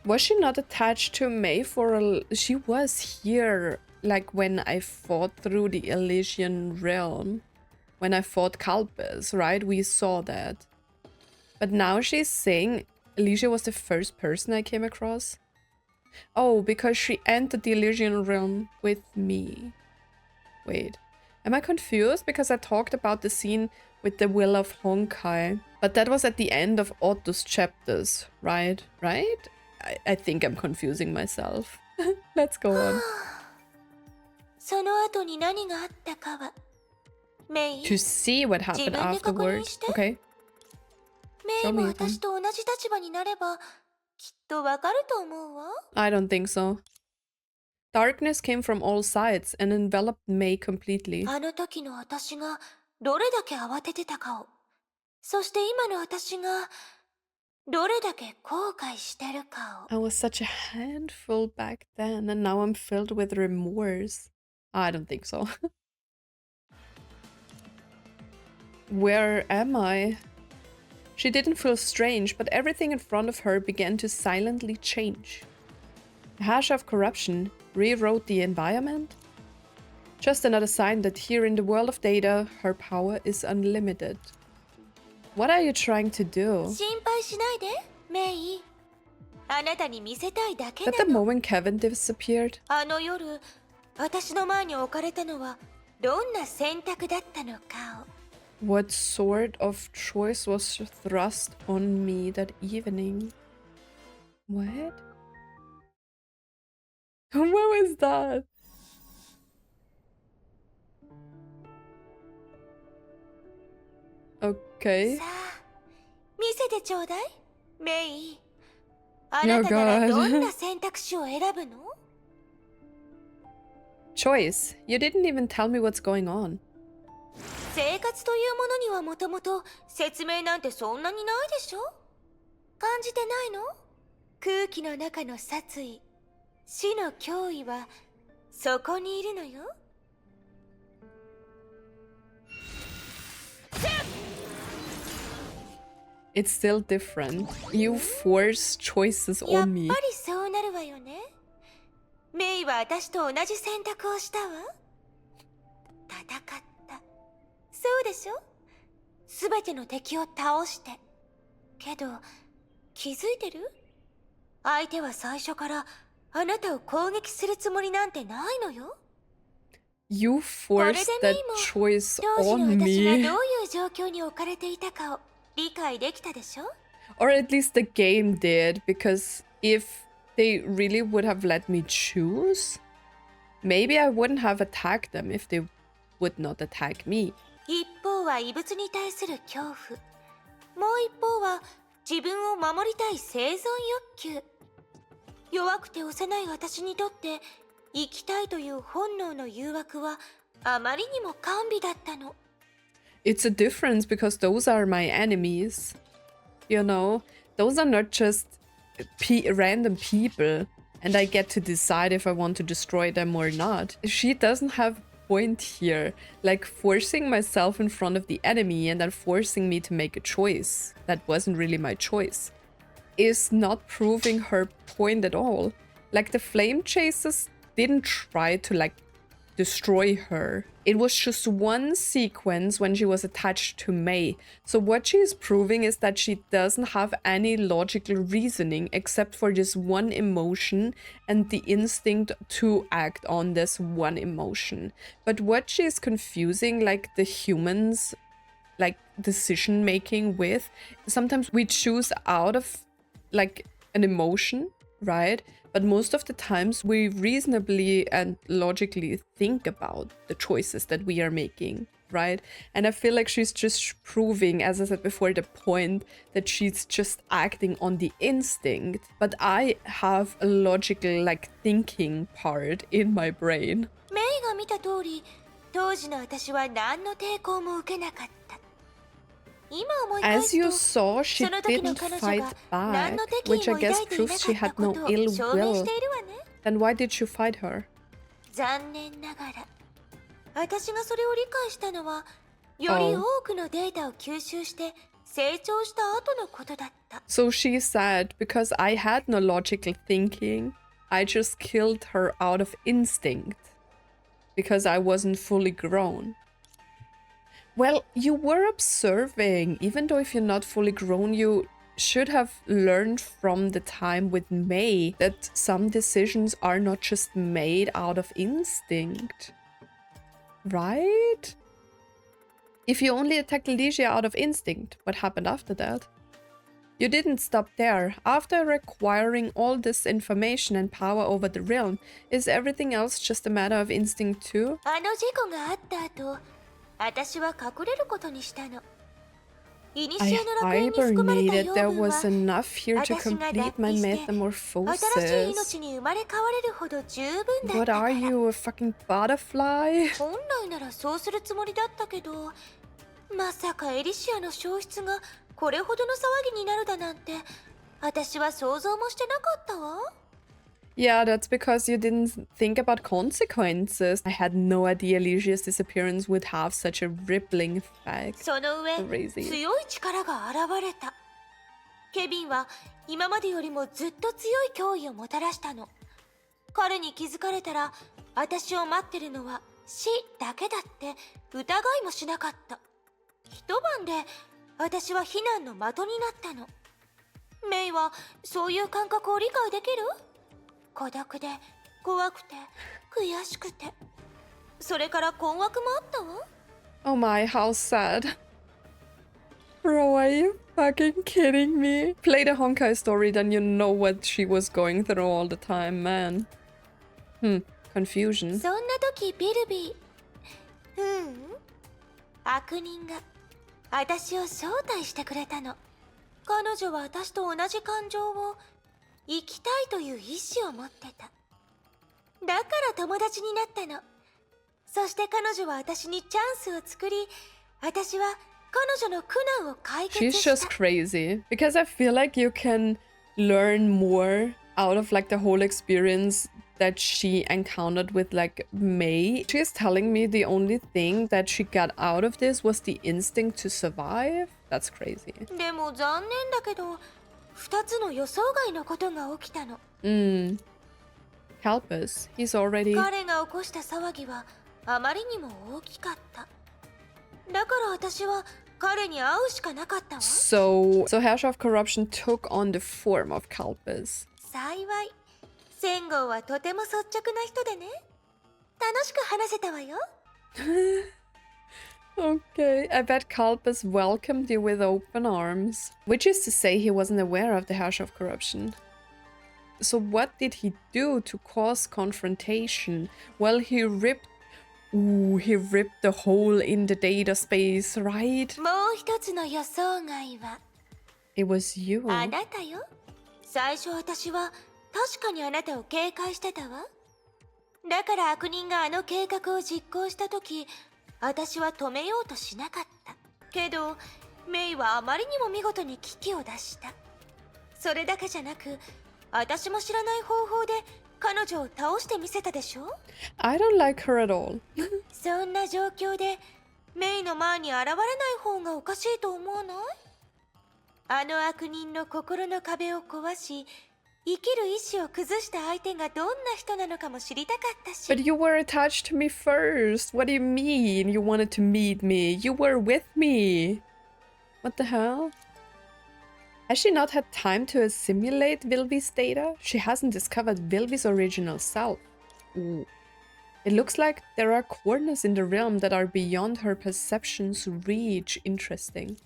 was she not attached to Mei for she was here like when I fought through the Elysian Realm. When I fought Kalpes, right? We saw that. But now she's saying Elysia was the first person I came across. Oh, because she entered the Elysian Realm with me. Wait, am I confused? Because I talked about the scene with the will of Honkai. But that was at the end of Otto's chapters, right? Right? I think I'm confusing myself. Let's go on. その後に何があったかは、メイ、 To see what happened 自分で確認 afterwards. して。 Okay. メイも私と同じ立場になればきっとわかると思うわ。 I don't think so. Darkness came from all sides and enveloped Mei completely. あの時の私がどれだけ慌ててたかを、そして今の私がどれだけ後悔してるかを。 I was such a handful back then, and now I'm filled with remorse. I don't think so. Where am I? She didn't feel strange, but everything in front of her began to silently change. The hash of corruption rewrote the environment? Just another sign that here in the world of data, her power is unlimited. What are you trying to do? 心配しないで、メイ。あなたに見せたいだけ But な the の。 moment Kevin disappeared, あの夜、私の前に置かれたのはどんな選択だったのかを。 what sort of choice was thrust on me that evening? What? What was that? Okay. さあ、見せてちょうだい、メイ。あなたなら Oh God. どんな選択肢を選ぶの？ Choice. You didn't even tell me what's going on. 生活というものにはもともと説明なんてそんなにないでしょ？感じてないの？空気の中の殺意、死の脅威はそこにいるのよ。 It's still different. You force choices やっ on me. ぱりそうなるわよね。メイは私と同じ選択をしたわ。戦った。そうでしょ？すべての敵を倒して。けど、気づいてる？相手は最初からあなたを攻撃するつもりなんてないのよ。 You これ forced で that メイも choice 当時の on 私がどう me. いう状況に置かれていたかを理解できたでしょ？ Or at least the game did, because if they really would have let me choose, maybe I wouldn't have attacked them if they would not attack me. 一方は異物に対する恐怖、もう一方は自分を守りたい生存欲求。弱くて幼い私にとって生きたいという本能の誘惑はあまりにも甘美だったの。 It's a difference because those are my enemies. You know, those are not just random people, and I get to decide if I want to destroy them or not. She doesn't have a point here, like forcing myself in front of the enemy and then forcing me to make a choice that wasn't really my choice is not proving her point at all. Like the flame chasers didn't try to like destroy her. It was just one sequence when she was attached to Mei. So what she is proving is that she doesn't have any logical reasoning except for this one emotion and the instinct to act on this one emotion. But what she is confusing, like the humans like decision making with. Sometimes we choose out of like an emotion, right? But most of the times we reasonably and logically think about the choices that we are making, right? And I feel like she's just proving, as I said before, the point that she's just acting on the instinct. But I have a logical, like, thinking part in my brain. メイが見た通り、当時の私は何の抵抗も受けなかった。 As you saw, she didn't fight back, which I guess proves she had no ill will. Then why did you fight her? 残念ながら、私がそれを理解したのは、より多くのデータを吸収して成長した後のことだった。 So she said, because I had no logical thinking, I just killed her out of instinct. Because I wasn't fully grown. Well, you were observing. Even though if you're not fully grown, you should have learned from the time with Mei that some decisions are not just made out of instinct. Right? If you only attacked Elysia out of instinct, what happened after that? You didn't stop there. After acquiring all this information and power over the realm, is everything else just a matter of instinct too? あの事故があった後、私は隠れることにしたの。 I hibernated. There was enough here to complete my metamorphosis. What are you, a fucking butterfly? 本来ならそうするつもりだったけど、まさかエリシアの消失がこれほどの騒ぎになるだなんて、私は想像もしてなかったわ。 Yeah, that's because you didn't think about consequences. I had no idea Elysia's disappearance would have such a rippling effect. その上、 Crazy. 強い力が現れた。ケビンは今までよりもずっと強い脅威をもたらしたの。彼に気づかれたら、私を待ってるのは死だけだって疑いもしなかった。一晩で私は非難の的になったの。メイはそういう感覚を理解できる？孤独で怖くて悔しくて、それから困惑もあったわ。 Oh my, how sad. Bro, are you fucking kidding me? Play the Honkai story, then you know what she was going through all the time, man. Confusion. そんな時ビルビー、悪人が私を招待してくれたの。彼女は私と同じ感情を生きたいという意志を持ってた。だから友達になったの。そして彼女は私にチャンスを作り、私は彼女の苦難を解決した。 She's just crazy. Because I feel like you can learn more out of like the whole experience that she encountered with like Mei. She's telling me the only thing that she got out of this was the instinct to survive. That's crazy. でも残念だけど、2つの予想外のことが起きたの。Help us. He's already... 彼が起こした騒ぎはあまりにも大きかった。だから私は彼に会うしかなかったわ。So Herrscher of Corruption took on the form of Kalpis. 幸い、戦号はとても率直な人でね。楽しく話せたわよ。Okay, I bet Kalpis welcomed you with open arms. Which is to say he wasn't aware of the Herrscher of Corruption. So what did he do to cause confrontation? Well, he ripped the hole in the data space, right? もう一つの予想外は It was you. あなたよ。最初私は確かにあなたを警戒してたわ。だから悪人があの計画を実行したとき、私は止めようとしなかった。けど、メイはあまりにも見事に危機を出した。それだけじゃなく、私も知らない方法で彼女を倒してみせたでしょ？ I don't like her at all. そんな状況で、メイの前に現れない方がおかしいと思わない？あの悪人の心の壁を壊し、生きる意志を崩した相手がどんな人なのかも知りたかったし。 But you were attached to me first. What do you mean you wanted to meet me? You were with me. What the hell? Has she not had time to assimilate Vilvi's data? She hasn't discovered Vilvi's original self. Ooh. It looks like there are corners in the realm that are beyond her perception's reach. Interesting.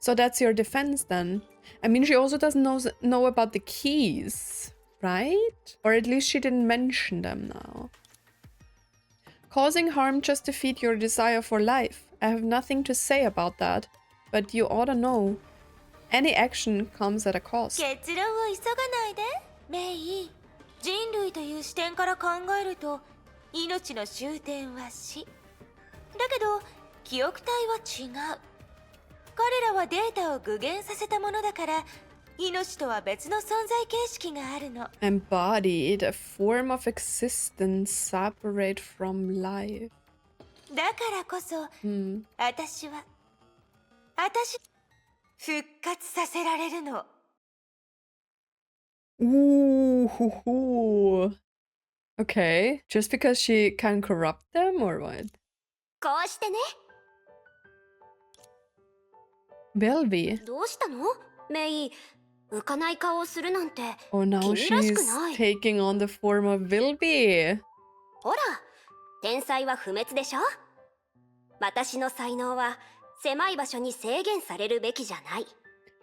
So that's your defense then. I mean, she also doesn't know about the keys, right? Or at least she didn't mention them now. Causing harm just to feed your desire for life. I have nothing to say about that, but you ought to know. Any action comes at a cost. 結論を急がないで、メイ。人類という視点から考えると、命の終点は死。だけど、記憶体は違う。彼らはデータを具現させたものだから、命とは別の存在形式があるの。Embodied, a form of existence separate from life. だからこそ、私復活させられるの。Ooh, okay. Just because she can corrupt them or what? こうしてね。Belvy. どうしたのメイ、浮かない顔をするなんて Oh, now 君らしく she's ない。 taking on the form of Vilby. ほら、天才は不滅でしょ。私の才能は狭い場所に制限されるべきじゃない。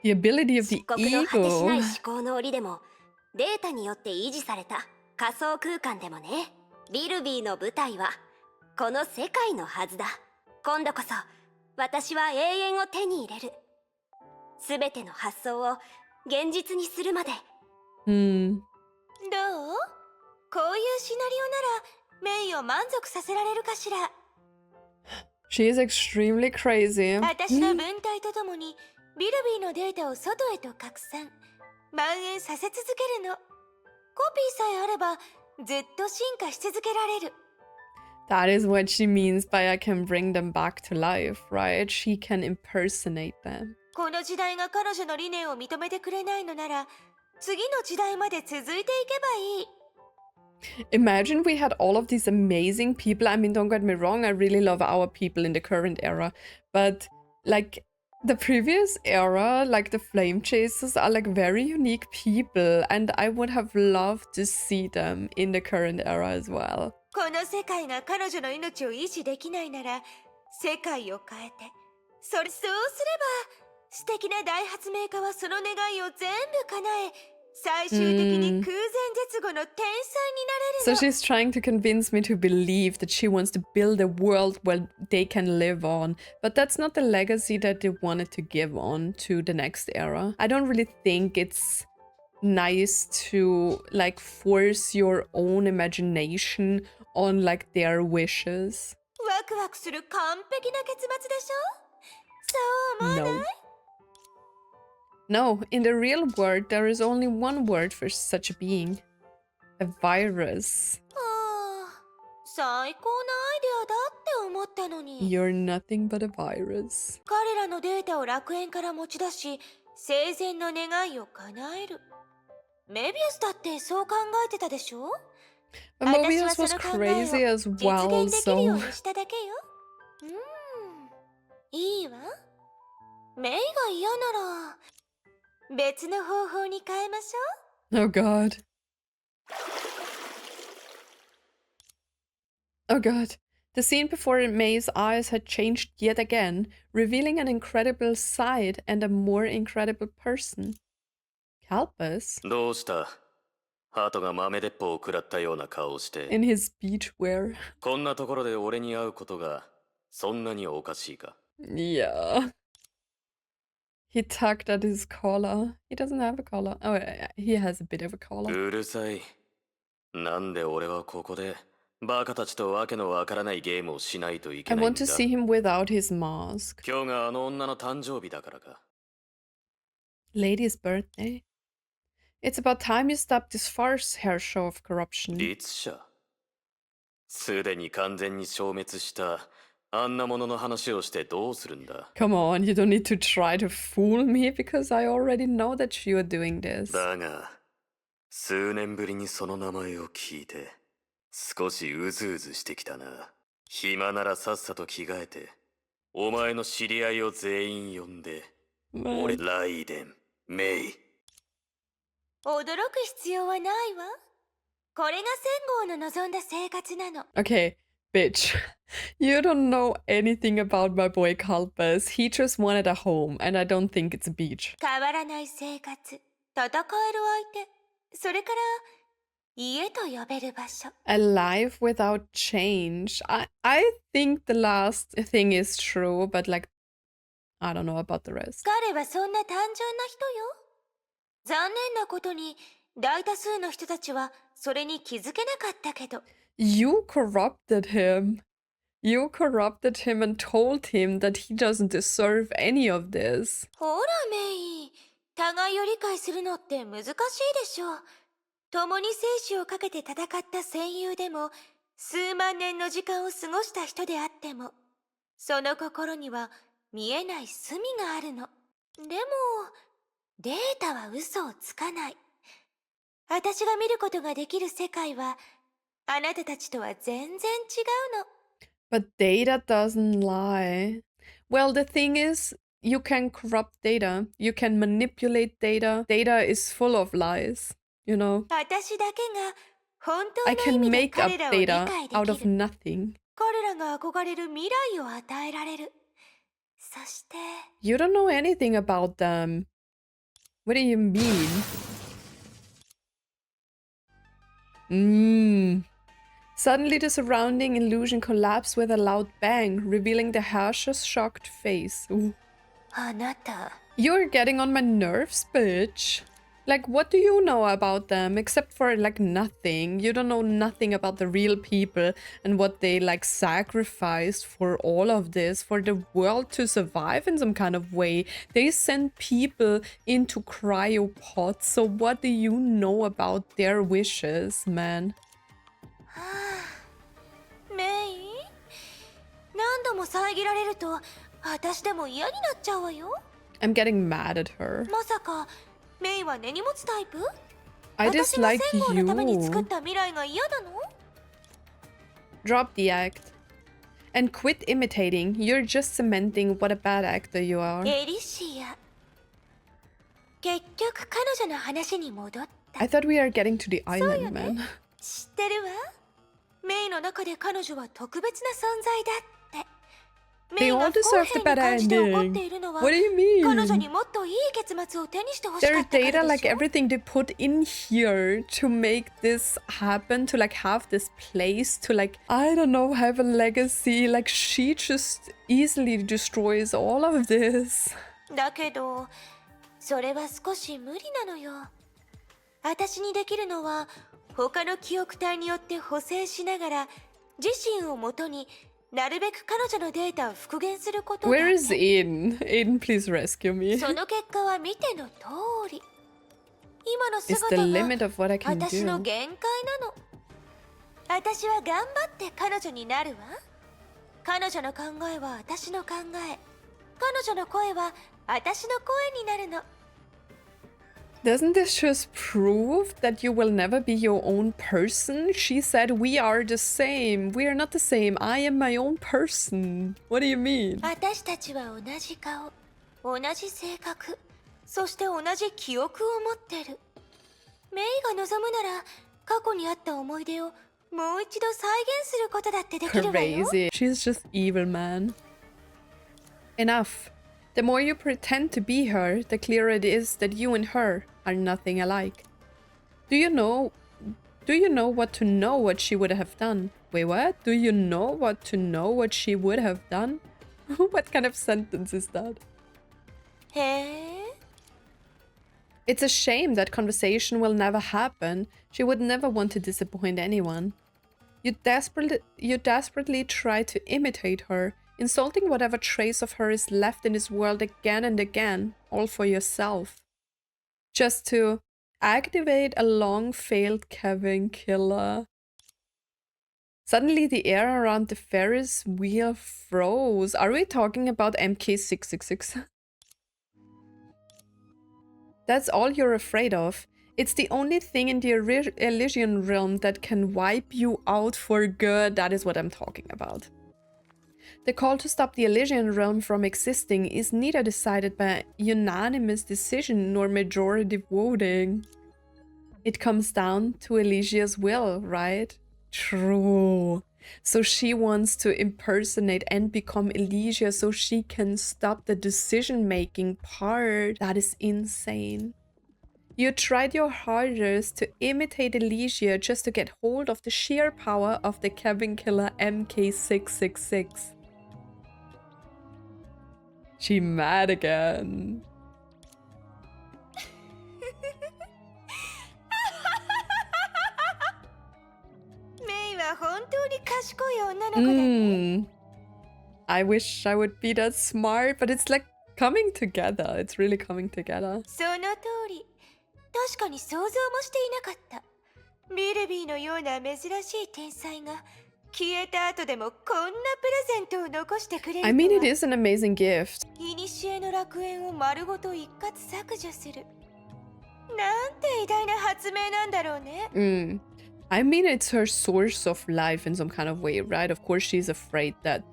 The ability of the 漆黒の果てしない ego. 思考の檻でもデータによって維持された仮想空間でもね。ビルビーの舞台はこの世界のはずだ。今度こそ私は永遠を手に入れる。すべての発想を現実にするまで。どう？こういうシナリオならメイを満足させられるかしら。 She is extremely crazy. 私の文体とともにビルビーのデータを外へと拡散蔓延させ続けるの。コピーさえあればずっと進化し続けられる。 That is what she means by I can bring them back to life, right? She can impersonate them. この時代が彼女の理念を認めてくれないのなら次の時代まで続いていけばいい。 Imagine we had all of these amazing people. I mean, don't get me wrong, I really love our people in the current era. But, like, the previous era, like the Flame Chasers, are like very unique people. And I would have loved to see them in the current era as well. この世界が彼女の命を維持できないなら世界を変えてそうすれば素敵な大発明家はその願いを全部叶え最終的に空前絶後の天才になれるの。 So she's trying to convince me to believe that she wants to build a world where they can live on. But that's not the legacy that they wanted to give on to the next era. I don't really think it's nice to like force your own imagination on like their wishes. ワクワクする完璧な結末でしょ。そう思わない？ No, in the real world, there is only one word for such a being. A virus. 最高なアイデアだって思ったのに。 You're nothing but a virus. 彼らのデータを楽園から持ち出し、生前の願いを叶える。メビウスだってそう考えてたでしょ？ But Mobius was crazy as well, so... いいわ。メイが嫌なら別の方法に変えましょう。 Oh god. Oh god. The scene before Mei's eyes had changed yet again, revealing an incredible side and a more incredible person. Help us. どうした？ハートが豆鉄砲を食らったような顔をして。 In his beachwear. こんなところで俺に会うことがそんなにおかしいか？ Yeah. He tugged at his collar. He doesn't have a collar. Oh, yeah, he has a bit of a collar. うるさい。なんで俺はここでバカたちとわけのわからないゲームをしないといけ I ない want ん to だ。 see him without his mask. 今日があの女の誕生日だからか。 Lady's birthday. It's about time you stopped this farce, hair show of corruption. 律者。すでに完全に消滅したあんなものの話をしてどうするんだ。 Come on, you don't need to try to fool me because I already know that you're doing this. だが、数年ぶりにその名前を聞いて、少しうずうずしてきたな。暇ならさっさと着替えて、お前の知り合いを全員呼んで、俺、ライデン、メイ。驚く必要はないわ。これが戦後の望んだ生活なの。 Okay, bitch. You don't know anything about my boy Kalpus. He just wanted a home, and I don't think it's a beach. 変わらない生活、戦える相手、それから家と呼べる場所。 A life without change. I think the last thing is true, but like, I don't know about the rest. 彼はそんな単純な人よ。残念なことに大多数の人たちはそれに気づけなかったけど。 You corrupted him. You corrupted him and told him that he doesn't deserve any of this. ほらメイ、互いを理解するのって難しいでしょう。共に生死をかけて戦った戦友でも、数万年の時間を過ごした人であっても、その心には見えない隅があるの。でも、データは嘘をつかない。私が見ることができる世界は、あなたたちとは全然違うの。But data doesn't lie. Well, the thing is, you can corrupt data. You can manipulate data. Data is full of lies, you know? 私だけが本当 I の意 can 味で make up 彼らを理 data 解 out で of きる。 nothing. 彼らが憧れる未来を与えられる。そして、 You don't know anything about them. What do you mean? Suddenly the surrounding illusion collapsed with a loud bang, revealing the Herrscher's shocked face. Ooh. あなた、 You're getting on my nerves, bitch. Like, what do you know about them? Except for, like, nothing. You don't know nothing about the real people and what they, like, sacrificed for all of this, for the world to survive in some kind of way. They sent people into cryopods, so what do you know about their wishes, man? メイ、何度も遮られると、私でも嫌になっちゃうわよ。 I'm getting mad at her. まさか、メイは根に持つタイプ？ I 私が dislike 戦後のために作っ you. た未来が嫌なの？ Drop the act. And quit imitating. You're just cementing what a bad actor you are. エリシア。結局彼女の話に戻った。 I thought we are getting to the island, man. 知ってるわ。メイの中で彼女は特別な存在だって。 They all deserve the better ending. What do you 彼女に mean? もっといい結末を手にしてほしか Their ったから data, で like しょ。 everything they put in here to make this happen, to like have this place, to like, I don't know, have a legacy. Like she just easily destroys all of this. だけど、それは少し無理なのよ。私にできるのは、他の記憶体によって補正しながら、自身をもとになるべく彼女のデータを復元することだ。 Where is Aiden? Aiden, please rescue me. その結果は見ての通り。今の It's the 姿が limit of what I can 私の do. 限界なの。私は頑張って彼女になるわ。彼女の考えは私の考え。彼女の声は私の声になるの。 Doesn't this just prove that you will never be your own person? She said we are the same. We are not the same. I am my own person. What do you mean? 私たちは同じ顔、同じ性格、そして同じ記憶を持ってる。メイが望むなら、過去にあった思い出をもう一度再現することだってできるわよ。 Crazy. She's just evil, man. Enough. The more you pretend to be her, the clearer it is that you and her are nothing alike. Do you know what to know what she would have done? Wait, what? Do you know what to know what she would have done? What kind of sentence is that? へえ。 It's a shame that conversation will never happen. She would never want to disappoint anyone. You desperately try to imitate her, insulting whatever trace of her is left in this world again and again, all for yourself. Just to activate a long-failed Kevin killer. Suddenly the air around the Ferris wheel froze. Are we talking about MK666? That's all you're afraid of. It's the only thing in the Elysian Realm that can wipe you out for good. That is what I'm talking about. The call to stop the Elysian Realm from existing is neither decided by unanimous decision nor majority voting. It comes down to Elysia's will, right? True. So she wants to impersonate and become Elysia so she can stop the decision-making part. That is insane. You tried your hardest to imitate Elysia just to get hold of the sheer power of the cabin killer MK666. She mad again. メイは本当に賢い女の子だね。I wish I would be that smart, but it's like coming together. It's really coming together. その通り。確かに想像もしていなかった。ビルビーのような珍しい天才が消えた後でもこんなプレゼントを残してくれるとは。 I mean, it is an amazing gift. 古の楽園を丸ごと一括削除する。なんて偉大な発明なんだろうね。I mean, it's her source of life in some kind of way, right? Of course, she's afraid that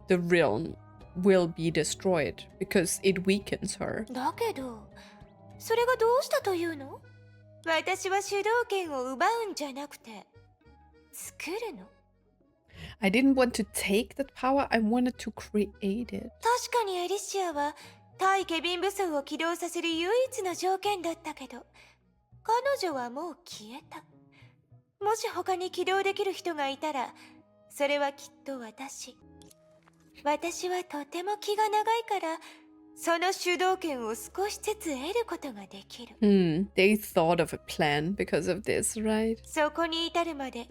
the realm will be destroyed because it weakens her. だけど、それがどうしたというの？私は主導権を奪うんじゃなくて、作るの。I didn't want to take that power, I wanted to create it. 確かにエリシアは対ケビン武装を起動させる唯一の条件だったけど、彼女はもう消えた。もし他に起動できる人がいたら、それはきっと私。私はとても気が長いから、その主導権を少しずつ得ることができる。They thought of a plan because of this, right? そこに至るまで、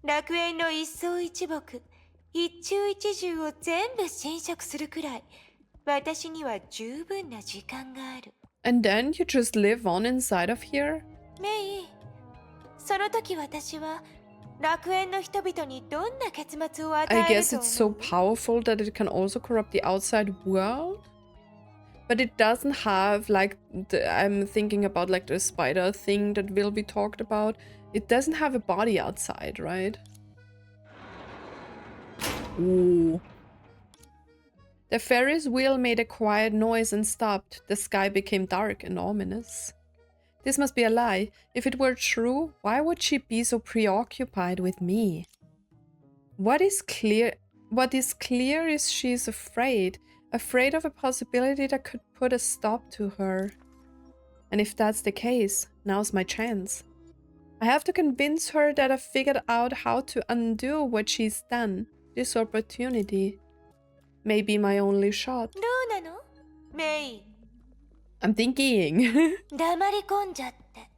楽園の一草一木、一虫一獣を全部侵食するくらい、私には十分な時間がある。And then you just live on inside of here? メイ、その時私は楽園の人々にどんな結末を与えると思う？ I guess it's so powerful that it can also corrupt the outside world? But it doesn't have, like, I'm thinking about, like, the spider thing that will be talked about. It doesn't have a body outside, right? Ooh. The Ferris wheel made a quiet noise and stopped. The sky became dark and ominous. This must be a lie. If it were true, why would she be so preoccupied with me? What is clear is she's afraid of a possibility that could put a stop to her. And if that's the case, now's my chance. I have to convince her that I've figured out how to undo what she's done. This opportunity may be my only shot. どうなの？メイ。I'm thinking. 黙り込んじゃって。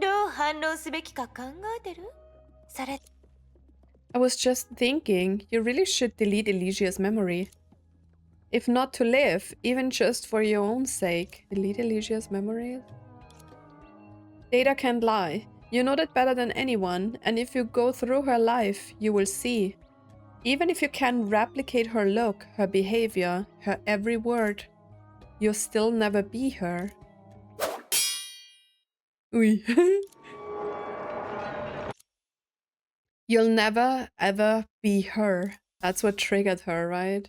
どう反論すべきか考えてる？それ。I was just thinking, you really should delete Elysia's memory. If not to live, even just for your own sake. Delete Elysia's memories? Data can't lie. You know that better than anyone, and if you go through her life, you will see. Even if you can't replicate her look, her behavior, her every word, you'll still never be her. Ui. You'll never, ever be her. That's what triggered her, right?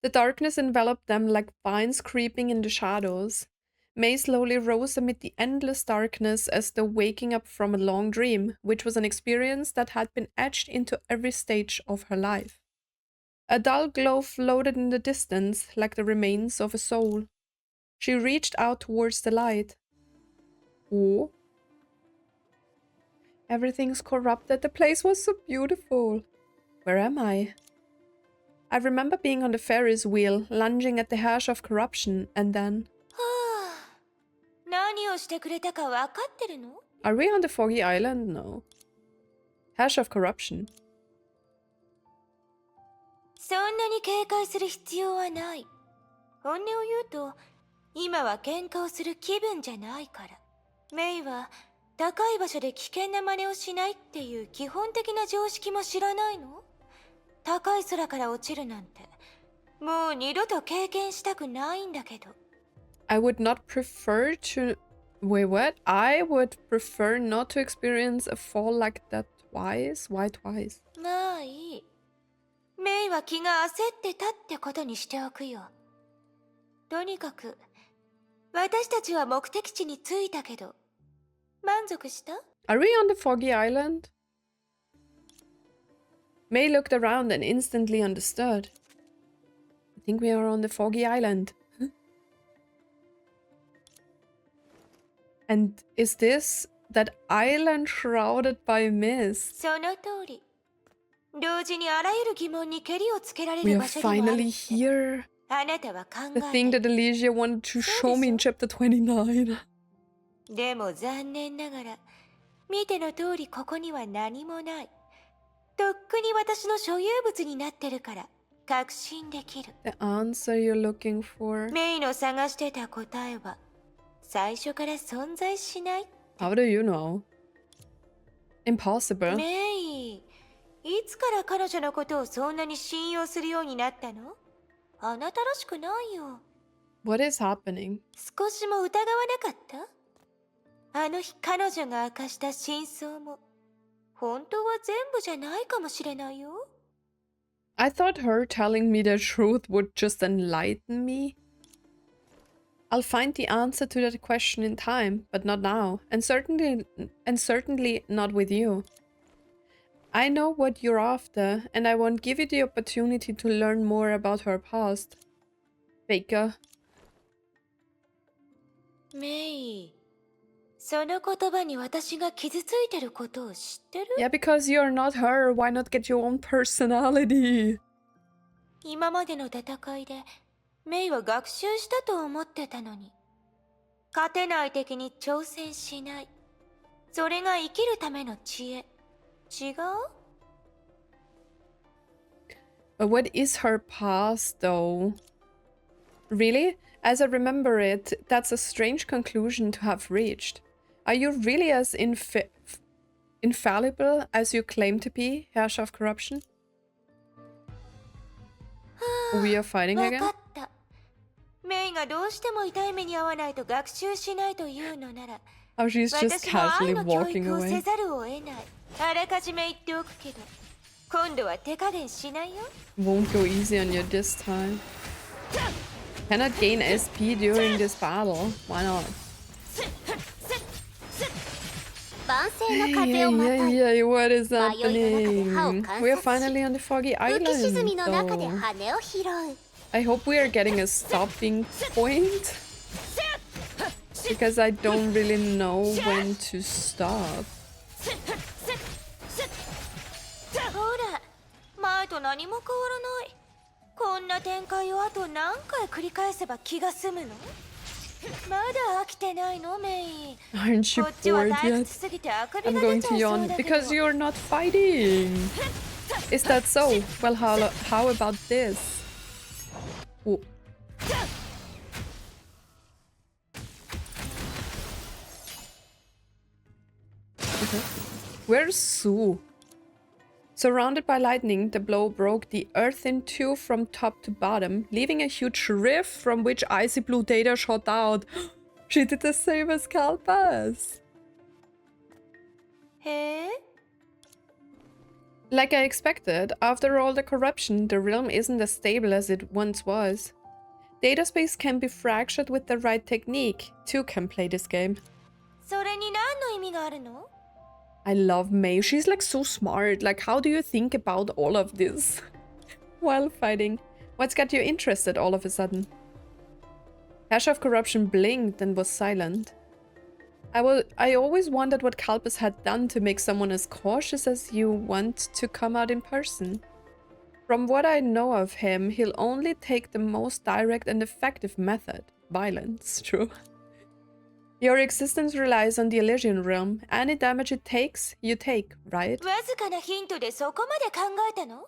The darkness enveloped them like vines creeping in the shadows. Mei slowly rose amid the endless darkness as though waking up from a long dream, which was an experience that had been etched into every stage of her life. A dull glow floated in the distance like the remains of a soul. She reached out towards the light. Oh. Everything's corrupted. The place was so beautiful. Where am I? I remember being on the Ferris wheel, lunging at the hash of corruption, and then... 何をしてくれたか分かってるの？ Are we on the foggy island? No. Hash of corruption. そんなに警戒する必要はない。本音を言うと、今は喧嘩をする気分じゃないから。メイは高い場所で危険な真似をしないっていう基本的な常識も知らないの？高い空から落ちるなんて、もう二度と経験したくないんだけど。I would not prefer to... Wait, what? I would prefer not to experience a fall like that twice? Why twice? まあいい。メイは気が焦ってたってことにしておくよ。とにかく、私たちは目的地に着いたけど、満足した？ Are we on the foggy island? Mei looked around and instantly understood. I think we are on the foggy island. And is this that island shrouded by mist? その通り。同時にあらゆる疑問にケリをつけられ We る are 場所でもある finally here. あなたは考 The thing え that Elysia wanted to show me in chapter 29. て。でも残念ながら、見ての通りここには何もない。とっくに私の所有物になってるから、確信できる。 The answer you're looking for. メイの探してた答えは、最初から存在しない。 How do you know? Impossible. メイ、いつから彼女のことをそんなに信用するようになったの？あなたらしくないよ。 What is happening? 少しも疑わなかった？あの日彼女が明かした真相も、本当は全部じゃないかもしれないよ。 I thought her telling me the truth would just enlighten me. I'll find the answer to that question in time, but not now, and certainly not with you. I know what you're after, and I won't give you the opportunity to learn more about her past. Faker. メイ、その言葉に私が傷ついてることを知ってる？ Yeah, because you're not her, why not get your own personality? 今までの戦いで、メイは学習したと思ってたのに。勝てない敵に挑戦しない。それが生きるための知恵。違う？ But what is her past, though? Really? As I remember it, that's a strange conclusion to have reached. Are you really as infallible as you claim to be, Herrscher of Corruption? We are fighting わ again? かった。メイがどうしても痛い目に遭わないと学習しないというのなら、 Oh, she's just 私も愛 casually の教 walking 育をせ away. ざるを得ない。あらかじめ言っておくけど、今度は手加減しないよ。 Won't go easy on you this time. Cannot gain SP during this battle. Why not? 万世の Hey, 風をまたい hey, what is 迷いの中で歯を happening? 観 We are 察し finally on the foggy 浮き沈み island. の中で Though. 羽を拾う I hope we are getting a stopping point. Because I don't really know when to stop. ほら、前と何も変わらない。こんな展開をあと何回繰り返せば気が済むの？まだ飽きてないの、メイ。 Aren't you こっちは bored 退 yet? 屈すぎてあくび I'm が going 出ちゃ to いそう yawn だけど。 because you're not fighting. Is that so? Well, how about this? Oh. Okay. Where's Sue? Surrounded by lightning, the blow broke the earth in two from top to bottom, leaving a huge rift from which icy blue data shot out. She did the same as Kalpas. へえ。 Like I expected, after all the corruption, the realm isn't as stable as it once was. Data space can be fractured with the right technique. Two can play this game. それに何の意味があるの？ I love Mei. She's like so smart. Like, how do you think about all of this while fighting? What's got you interested all of a sudden? Herrscher of Corruption blinked and was silent. I always wondered what Kalpas had done to make someone as cautious as you want to come out in person. From what I know of him, he'll only take the most direct and effective method. Violence, true. Your existence relies on the Elysian Realm. Any damage it takes, you take, right? わずかなヒントでそこまで考えたの？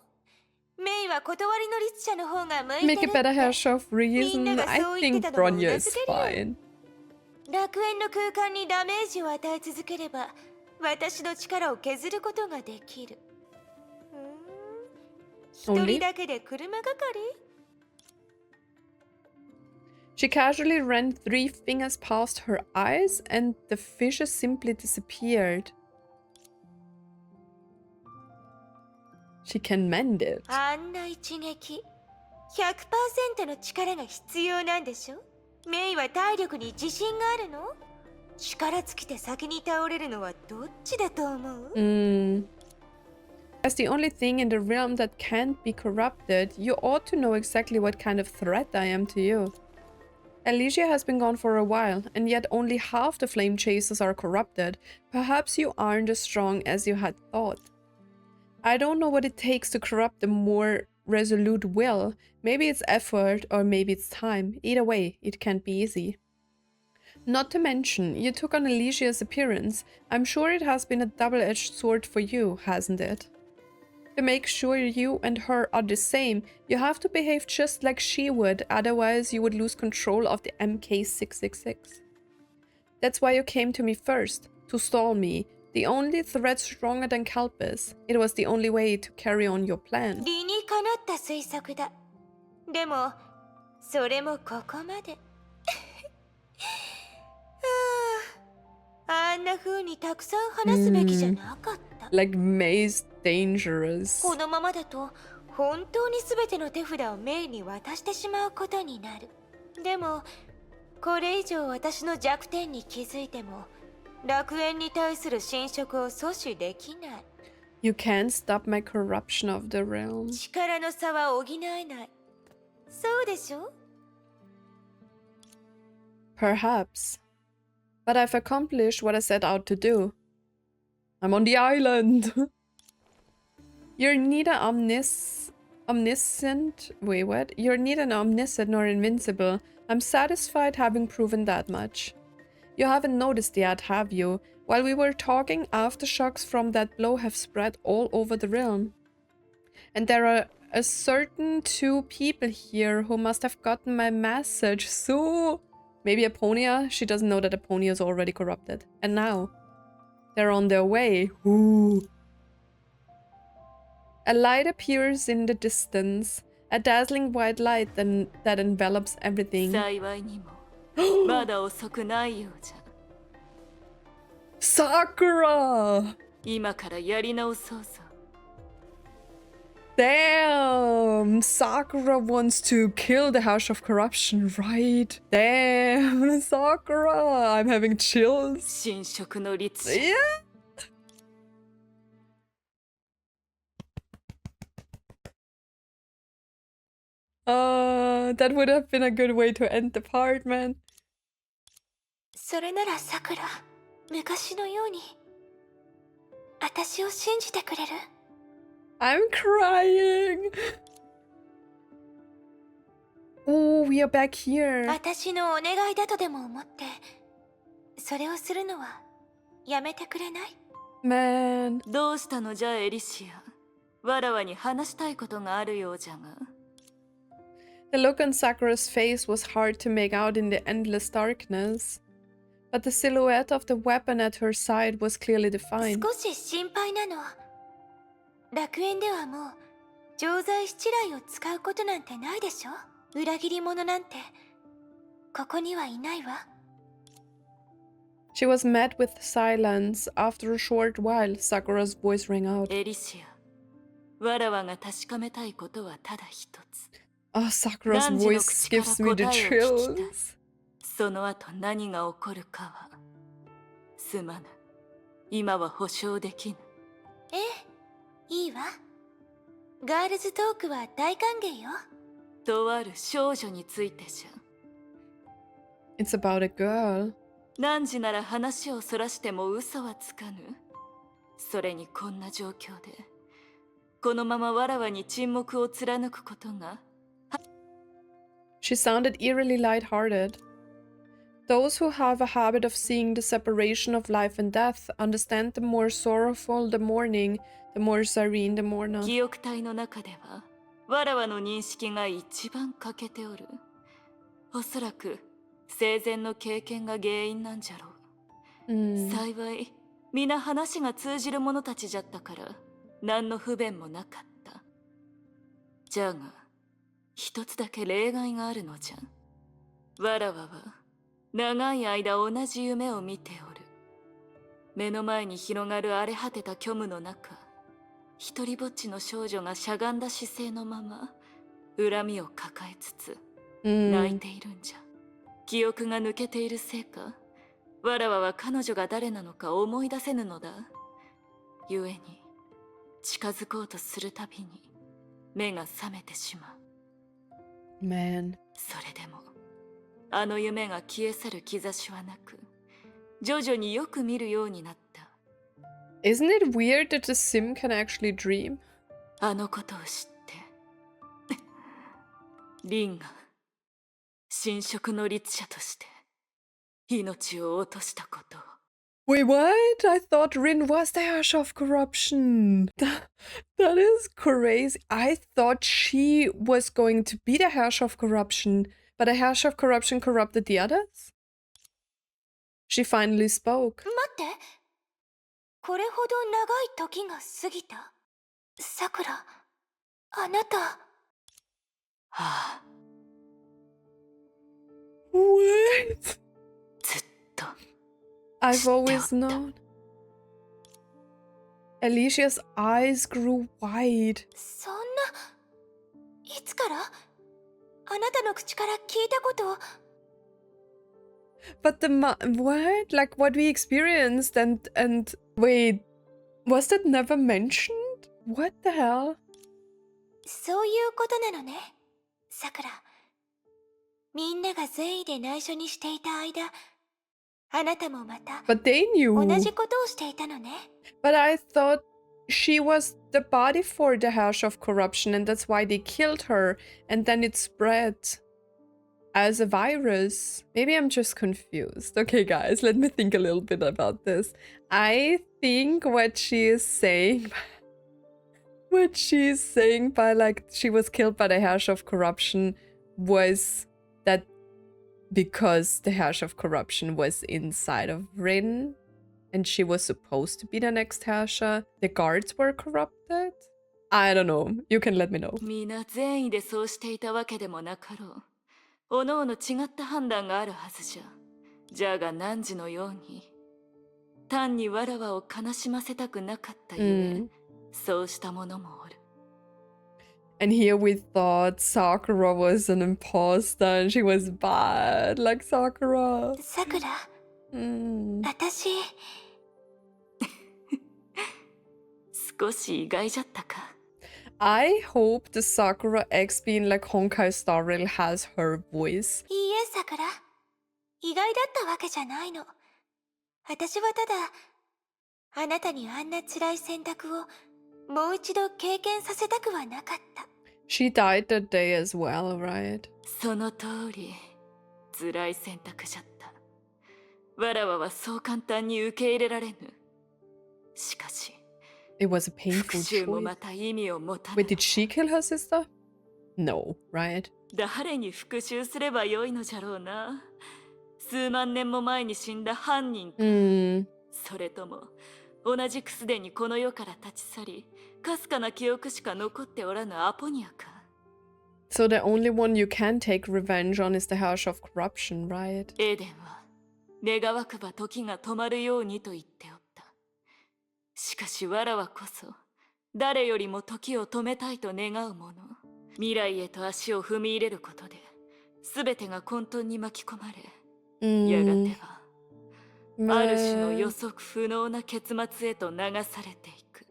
メイは断りの律者の方が向いてる Make って a better Herrscher of Reason. I think Bronya is fine. 楽園の空間にダメージを与え続ければ、私の力を削ることができる。一 Only? 人だけで車係？ She casually ran 3 fingers past her eyes, and the fishes simply disappeared. She can mend it. あんな一撃、100% の力が必要なんでしょ？メイは体力に自信があるの？力尽きて先に倒れるのはどっちだと思う？ As the only thing in the realm that can't be corrupted, you ought to know exactly what kind of threat I am to you. Elysia has been gone for a while, and yet only half the flame chasers are corrupted. Perhaps you aren't as strong as you had thought. I don't know what it takes to corrupt a more resolute will. Maybe it's effort, or maybe it's time. Either way, it can't be easy. Not to mention, you took on Elysia's appearance. I'm sure it has been a double-edged sword for you, hasn't it? To make sure you and her are the same, you have to behave just like she would, otherwise you would lose control of the MK666. That's why you came to me first, to stall me, the only threat stronger than Kalpis. It was the only way to carry on your plan. 理にかなった推測だ。でも、それもここまで。あんな風にたくさん話すべきじゃなかった。Like Mei's dangerous. このままだと本当に全ての手札をメイに渡してしまうことになる。でもこれ以上私の弱点に気づいても楽園に対する侵食を阻止できない。You can't stop my corruption of the realm. 力の差は補えない。そうでしょ？ Perhaps. But I've accomplished what I set out to do. I'm on the island. You're neither omniscient. Wait, what? You're neither omniscient nor invincible. I'm satisfied having proven that much. You haven't noticed yet, have you? While we were talking, aftershocks from that blow have spread all over the realm. And there are a certain 2 people here who must have gotten my message. So... maybe Aponia? She doesn't know that Aponia is already corrupted. And now, they're on their way. Ooh. A light appears in the distance. A dazzling white light that envelops everything. Sakura! Damn! Sakura wants to kill the House of Corruption, right? Damn, Sakura! I'm having chills. Yeah! That would have been a good way to end the part, man. それならさくら、昔のように私を信じてくれる？ I'm crying. Oh, we are back here. 私のお願いだとでも思って、それをするのはやめてくれない？ Man. どうしたのじゃエリシア。わらわに話したいことがあるようじゃが。The look on Sakura's face was hard to make out in the endless darkness, but the silhouette of the weapon at her side was clearly defined. 少し心配なの。楽園ではもう錠剤七雷を使うことなんてないでしょ？裏切り者なんてここにはいないわ。She was met with silence. After a short while, Sakura's voice rang out. エリシア、わらわが確かめたいことはただ一つ。Oh, Sakura's voice gives me the chills. その後何が起こるかはすまぬ。今は保証できぬ。ええ、いいわ。ガールズトークは大歓迎よ。とある少女についてじゃ。It's about a girl. 何時なら話をそらしても嘘はつかぬ。それにこんな状況で、このままわらわに沈黙を貫くことが。She sounded eerily light-hearted. Those who have a habit of seeing the separation of life and death understand the more sorrowful the mourning, the more serene the mourner. 記憶体の中では、わらわの認識が一番欠けておる。おそらく生前の経験が原因なんじゃろう。幸い、皆話が通じる者たちじゃったから、何の不便もなかった。じゃが、一つだけ例外があるのじゃ。わらわは、長い間同じ夢を見ておる。目の前に広がる荒れ果てた虚無の中、一人ぼっちの少女がしゃがんだ姿勢のまま、恨みを抱えつつ、泣いているんじゃ。記憶が抜けているせいか、わらわは彼女が誰なのか思い出せぬのだ。故に近づこうとするたびに目が覚めてしまう。Man. それでもあの夢が消え去る兆しはなく、徐々によく見るようになった。 Isn't it weird that the sim can actually dream? あのことを知ってリンが神職の律者として命を落としたことを。 Wait, what? I thought Rin was the Herrscher of Corruption. That is crazy. I thought she was going to be the Herrscher of Corruption, but the Herrscher of Corruption corrupted the others? She finally spoke. 待って、これほど長い時が過ぎた。さくら、あなた。はあ、 What? ずっと I've always known. Alicia's eyes grew wide. そんな、いつからあなたの口から聞いたこと。 But what? Like what we experienced and wait, was that never mentioned? What the hell? そういうことなのね、さくら。みんなが善意で内緒にしていた間、あなたもまた But they knew. 同じことをしていたのね。 But I thought she was the body for the Herrscher of Corruption and that's why they killed her and then it spread as a virus. Maybe I'm just confused. Okay, guys, let me think a little bit about this. I think what she is saying by like she was killed by the Herrscher of Corruption was that because the Herrscher of Corruption was inside of Rin and she was supposed to be the next Herrscher, the guards were corrupted? I don't know. You can let me know. 皆善意でそうしていたわけでもなかろう。おのおの違った判断があるはずじゃ。じゃが汝のように単にわらわを悲しませたくなかったゆえ、そうしたものもおる。 And here we thought Sakura was an imposter and she was bad, like Sakura. さくら、私。少し意外じゃったか。 I hope the Sakura X being like Honkai Star Rail has her voice. いいえ、さくら。意外だったわけじゃないの。私はただ、あなたにあんな辛い選択をもう一度経験させたくはなかった。 She died that day as well, right? その通り、辛い選択じゃった。わらわはそう簡単に受け入れられぬ。しかし、 It was a 復 painful 讐も choice. また意味を持たな Wait, い。 did she kill her sister? No, right? 誰に復讐すればよいのじゃろうな。数万年も前に死んだ犯人か、それとも同じくすでにこの世から立ち去り、かすかな記憶しか残っておらぬアポニアか。 So the only one you can take revenge on is the Herrscher of Corruption, right? エーデンは願わくば時が止まるようにと言っておった。しかしわらわこそ誰よりも時を止めたいと願うもの。未来へと足を踏み入れることで全てが混沌に巻き込まれ、やがてはある種の予測不能な結末へと流されていく。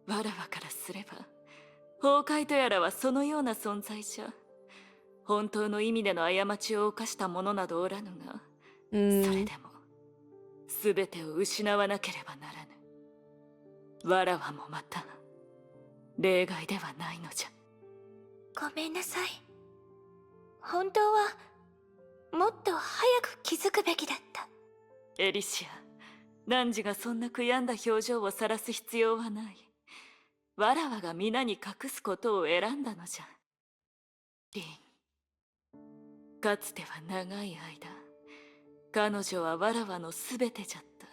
わらわからすれば崩壊とやらはそのような存在じゃ。本当の意味での過ちを犯した者などおらぬが、それでも全てを失わなければならぬ。わらわもまた例外ではないのじゃ。ごめんなさい。本当はもっと早く気づくべきだった。エリシア、汝がそんな悔やんだ表情を晒す必要はない。わらわが皆に隠すことを選んだのじゃ。リン、かつては長い間、彼女はわらわのすべてじゃった。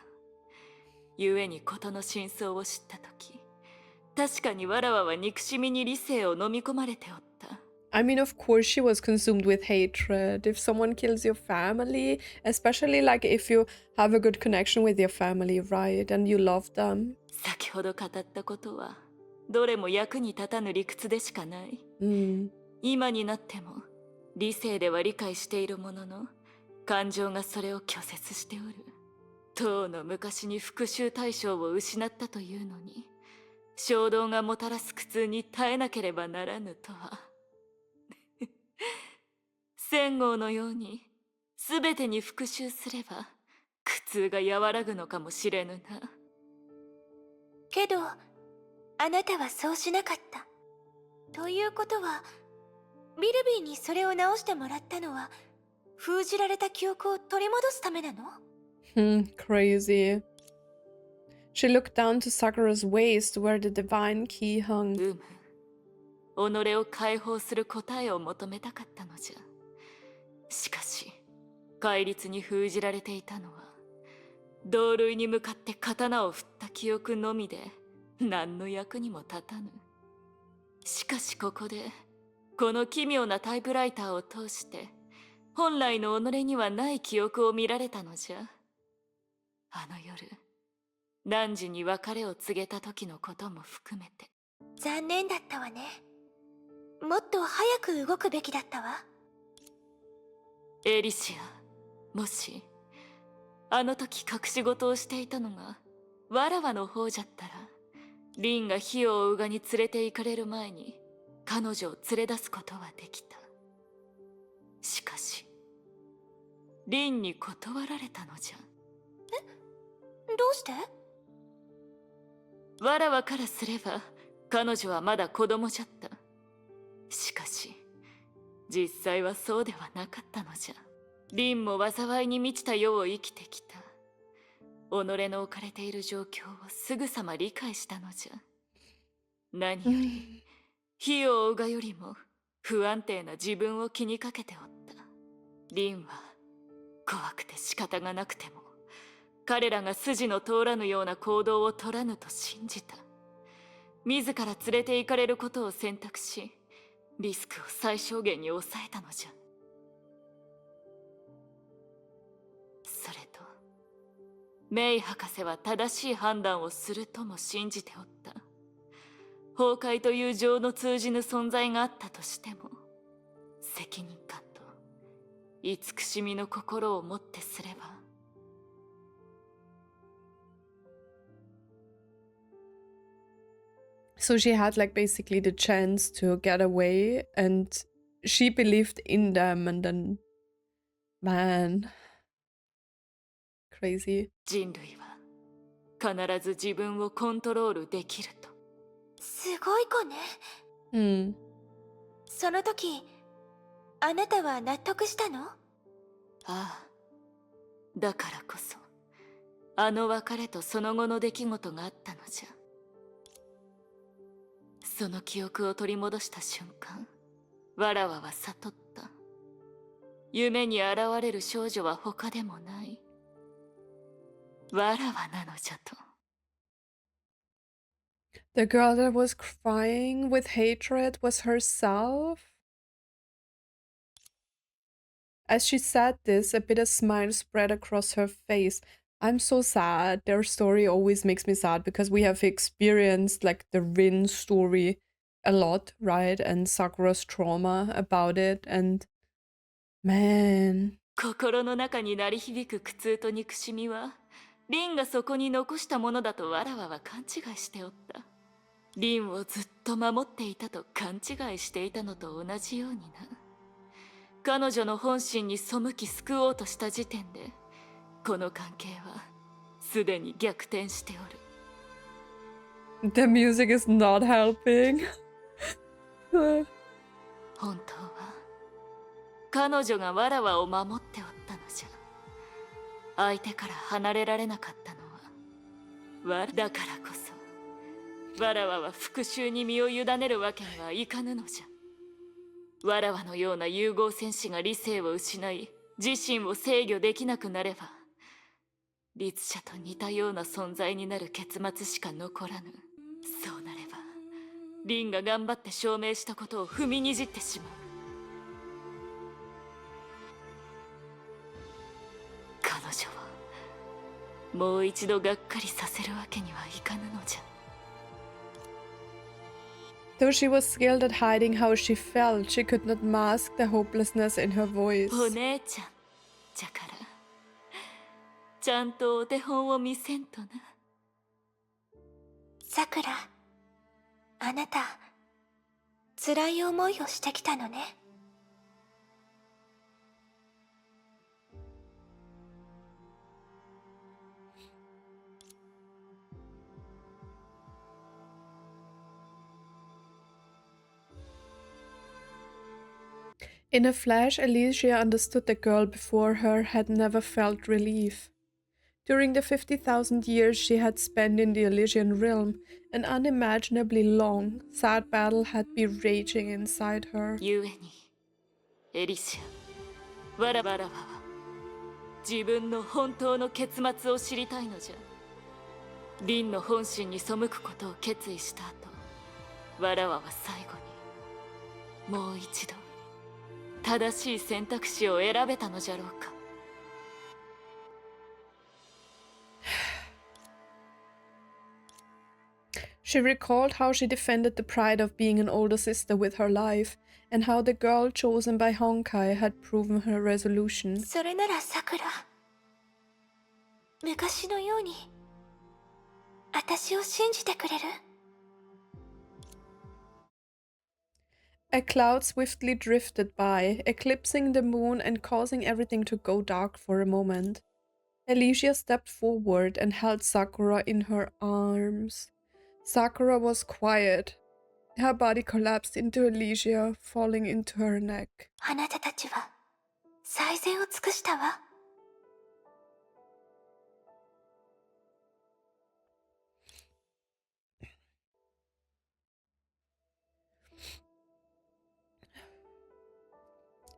故に事の真相を知ったとき、確かにわらわは憎しみに理性を飲み込まれておった。I mean, of course, she was consumed with hatred. If someone kills your family, especially like if you have a good connection with your family, right, and you love them. 先ほど語ったことは、どれも役に立たぬ理屈でしかない。今になっても、理性では理解しているものの、感情がそれを拒絶しておる。とうの昔に復讐対象を失ったというのに、衝動がもたらす苦痛に耐えなければならぬとは。仙号のように全てに復讐すれば苦痛が和らぐのかもしれぬな。けどあなたはそうしなかった。ということはビルビーにそれを直してもらったのは封じられた記憶を取り戻すためなの？ Crazy. She looked down to Sakura's waist where the divine key hung. 己を解放する答えを求めたかったのじゃ。しかし戒律に封じられていたのは同類に向かって刀を振った記憶のみで何の役にも立たぬ。しかしここでこの奇妙なタイプライターを通して本来の己にはない記憶を見られたのじゃ。あの夜汝に別れを告げた時のことも含めて。残念だったわね。もっと早く動くべきだったわ。エリシア、もしあの時隠し事をしていたのがわらわの方じゃったら、リンが火を追うがに連れて行かれる前に彼女を連れ出すことはできた。しかしリンに断られたのじゃ。どうして？わらわからすれば彼女はまだ子供じゃった。しかし実際はそうではなかったのじゃ。リンも災いに満ちた世を生きてきた。己の置かれている状況をすぐさま理解したのじゃ。何より火を追うがよりも不安定な自分を気にかけておった。リンは怖くて仕方がなくても彼らが筋の通らぬような行動を取らぬと信じた。自ら連れて行かれることを選択し、リスクを最小限に抑えたのじゃ。それとメイ博士は正しい判断をするとも信じておった。崩壊という情の通じぬ存在があったとしても、責任感と慈しみの心をもってすれば。So she had like basically the chance to get away and she believed in them and then man, crazy. 人類は必ず自分をコントロールできると。すごい子ね。その時あなたは納得したの？ああ、だからこそあの別れとその後の出来事があったのじゃ。その記憶を取り戻した瞬間、わらわは悟った。夢に現れる少女は他でもない、わらわなのじゃと。The girl that was crying with hatred was herself? As she said this, a bitter smile spread across her face. I'm so sad. Their story always makes me sad because we have experienced like the Rin story a lot, right? And Sakura's trauma about it. And man. 心の中に鳴り響く苦痛と憎しみは、リンがそこに残したものだとわらわは勘違いしておった。リンをずっと守っていたと勘違いしていたのと同じようにな。彼女の本心に背き救おうとした時点で、この関係はすでに逆転しておる。The music is not helping. 本当は彼女がわらわを守っておったのじゃ。相手から離れられなかったのはだからこそ、わらわは復讐に身を委ねるわけにはいかぬのじゃ。わらわのような融合戦士が理性を失い自身を制御できなくなれば、律者と似たような存在になる結末しか残らぬ。そうなればリンが頑張って証明したことを踏みにじってしまう。彼女をもう一度がっかりさせるわけにはいかぬのじゃ。Though she was skilled at hiding how she felt, she could not mask the hopelessness in her voice. お姉ちゃん、じゃからちゃんとお手本を見せんとな。さくら、あなた辛い思いをしてきたのね。In a flash, Elysia understood the girl before her had never felt relief. During the 50,000 years she had spent in the Elysian Realm, an unimaginably long, sad battle had been raging inside her. ゆえにエリシア、わらわは自分の本当の結末を知りたいのじゃ。凛の本心に背くことを決意した後、わらわは最後にもう一度正しい選択肢を選べたのじゃろうか。She recalled how she defended the pride of being an older sister with her life, and how the girl chosen by Honkai had proven her resolution. それならさくら、昔のように私を信じてくれる？ A cloud swiftly drifted by, eclipsing the moon and causing everything to go dark for a moment. Elysia stepped forward and held Sakura in her arms. Sakura was quiet. Her body collapsed into Elysia, falling into her neck. あなたたちは最善を尽くしたわ。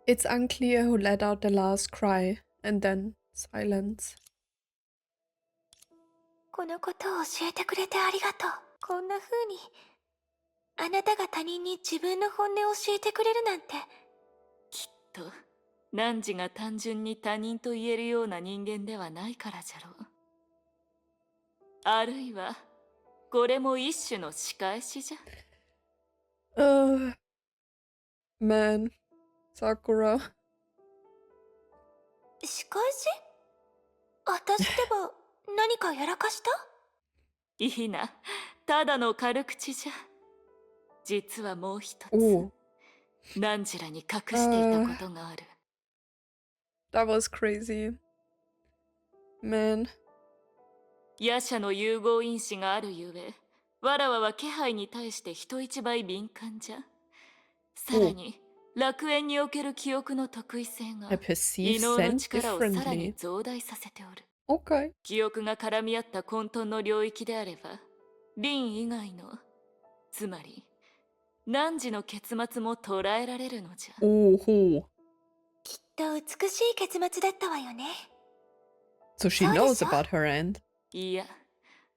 It's unclear who let out the last cry, and then silence. このことを教えてくれてありがとう。こんな風にあなたが他人に自分の本音を教えてくれるなんて。きっと汝が単純に他人と言えるような人間ではないからじゃろう。あるいはこれも一種の仕返しじゃ。Man, Sakura. 仕返し？私ってば何かやらかした？いいな、ただの軽口じゃ。実はもう一つ、汝らに隠していたことがある。That was crazy. Man. 夜叉の融合因子があるゆえ、わらわは気配に対して人一倍敏感じゃ。さらに、楽園における記憶の特異性が、異能の力をさらに増大させておる。Okay. 記憶が絡み合った混沌の領域であれば、凛以外の、つまり、汝の結末も捉えられるのじゃ。きっと美しい結末だったわよね。So she knows about her end. いや、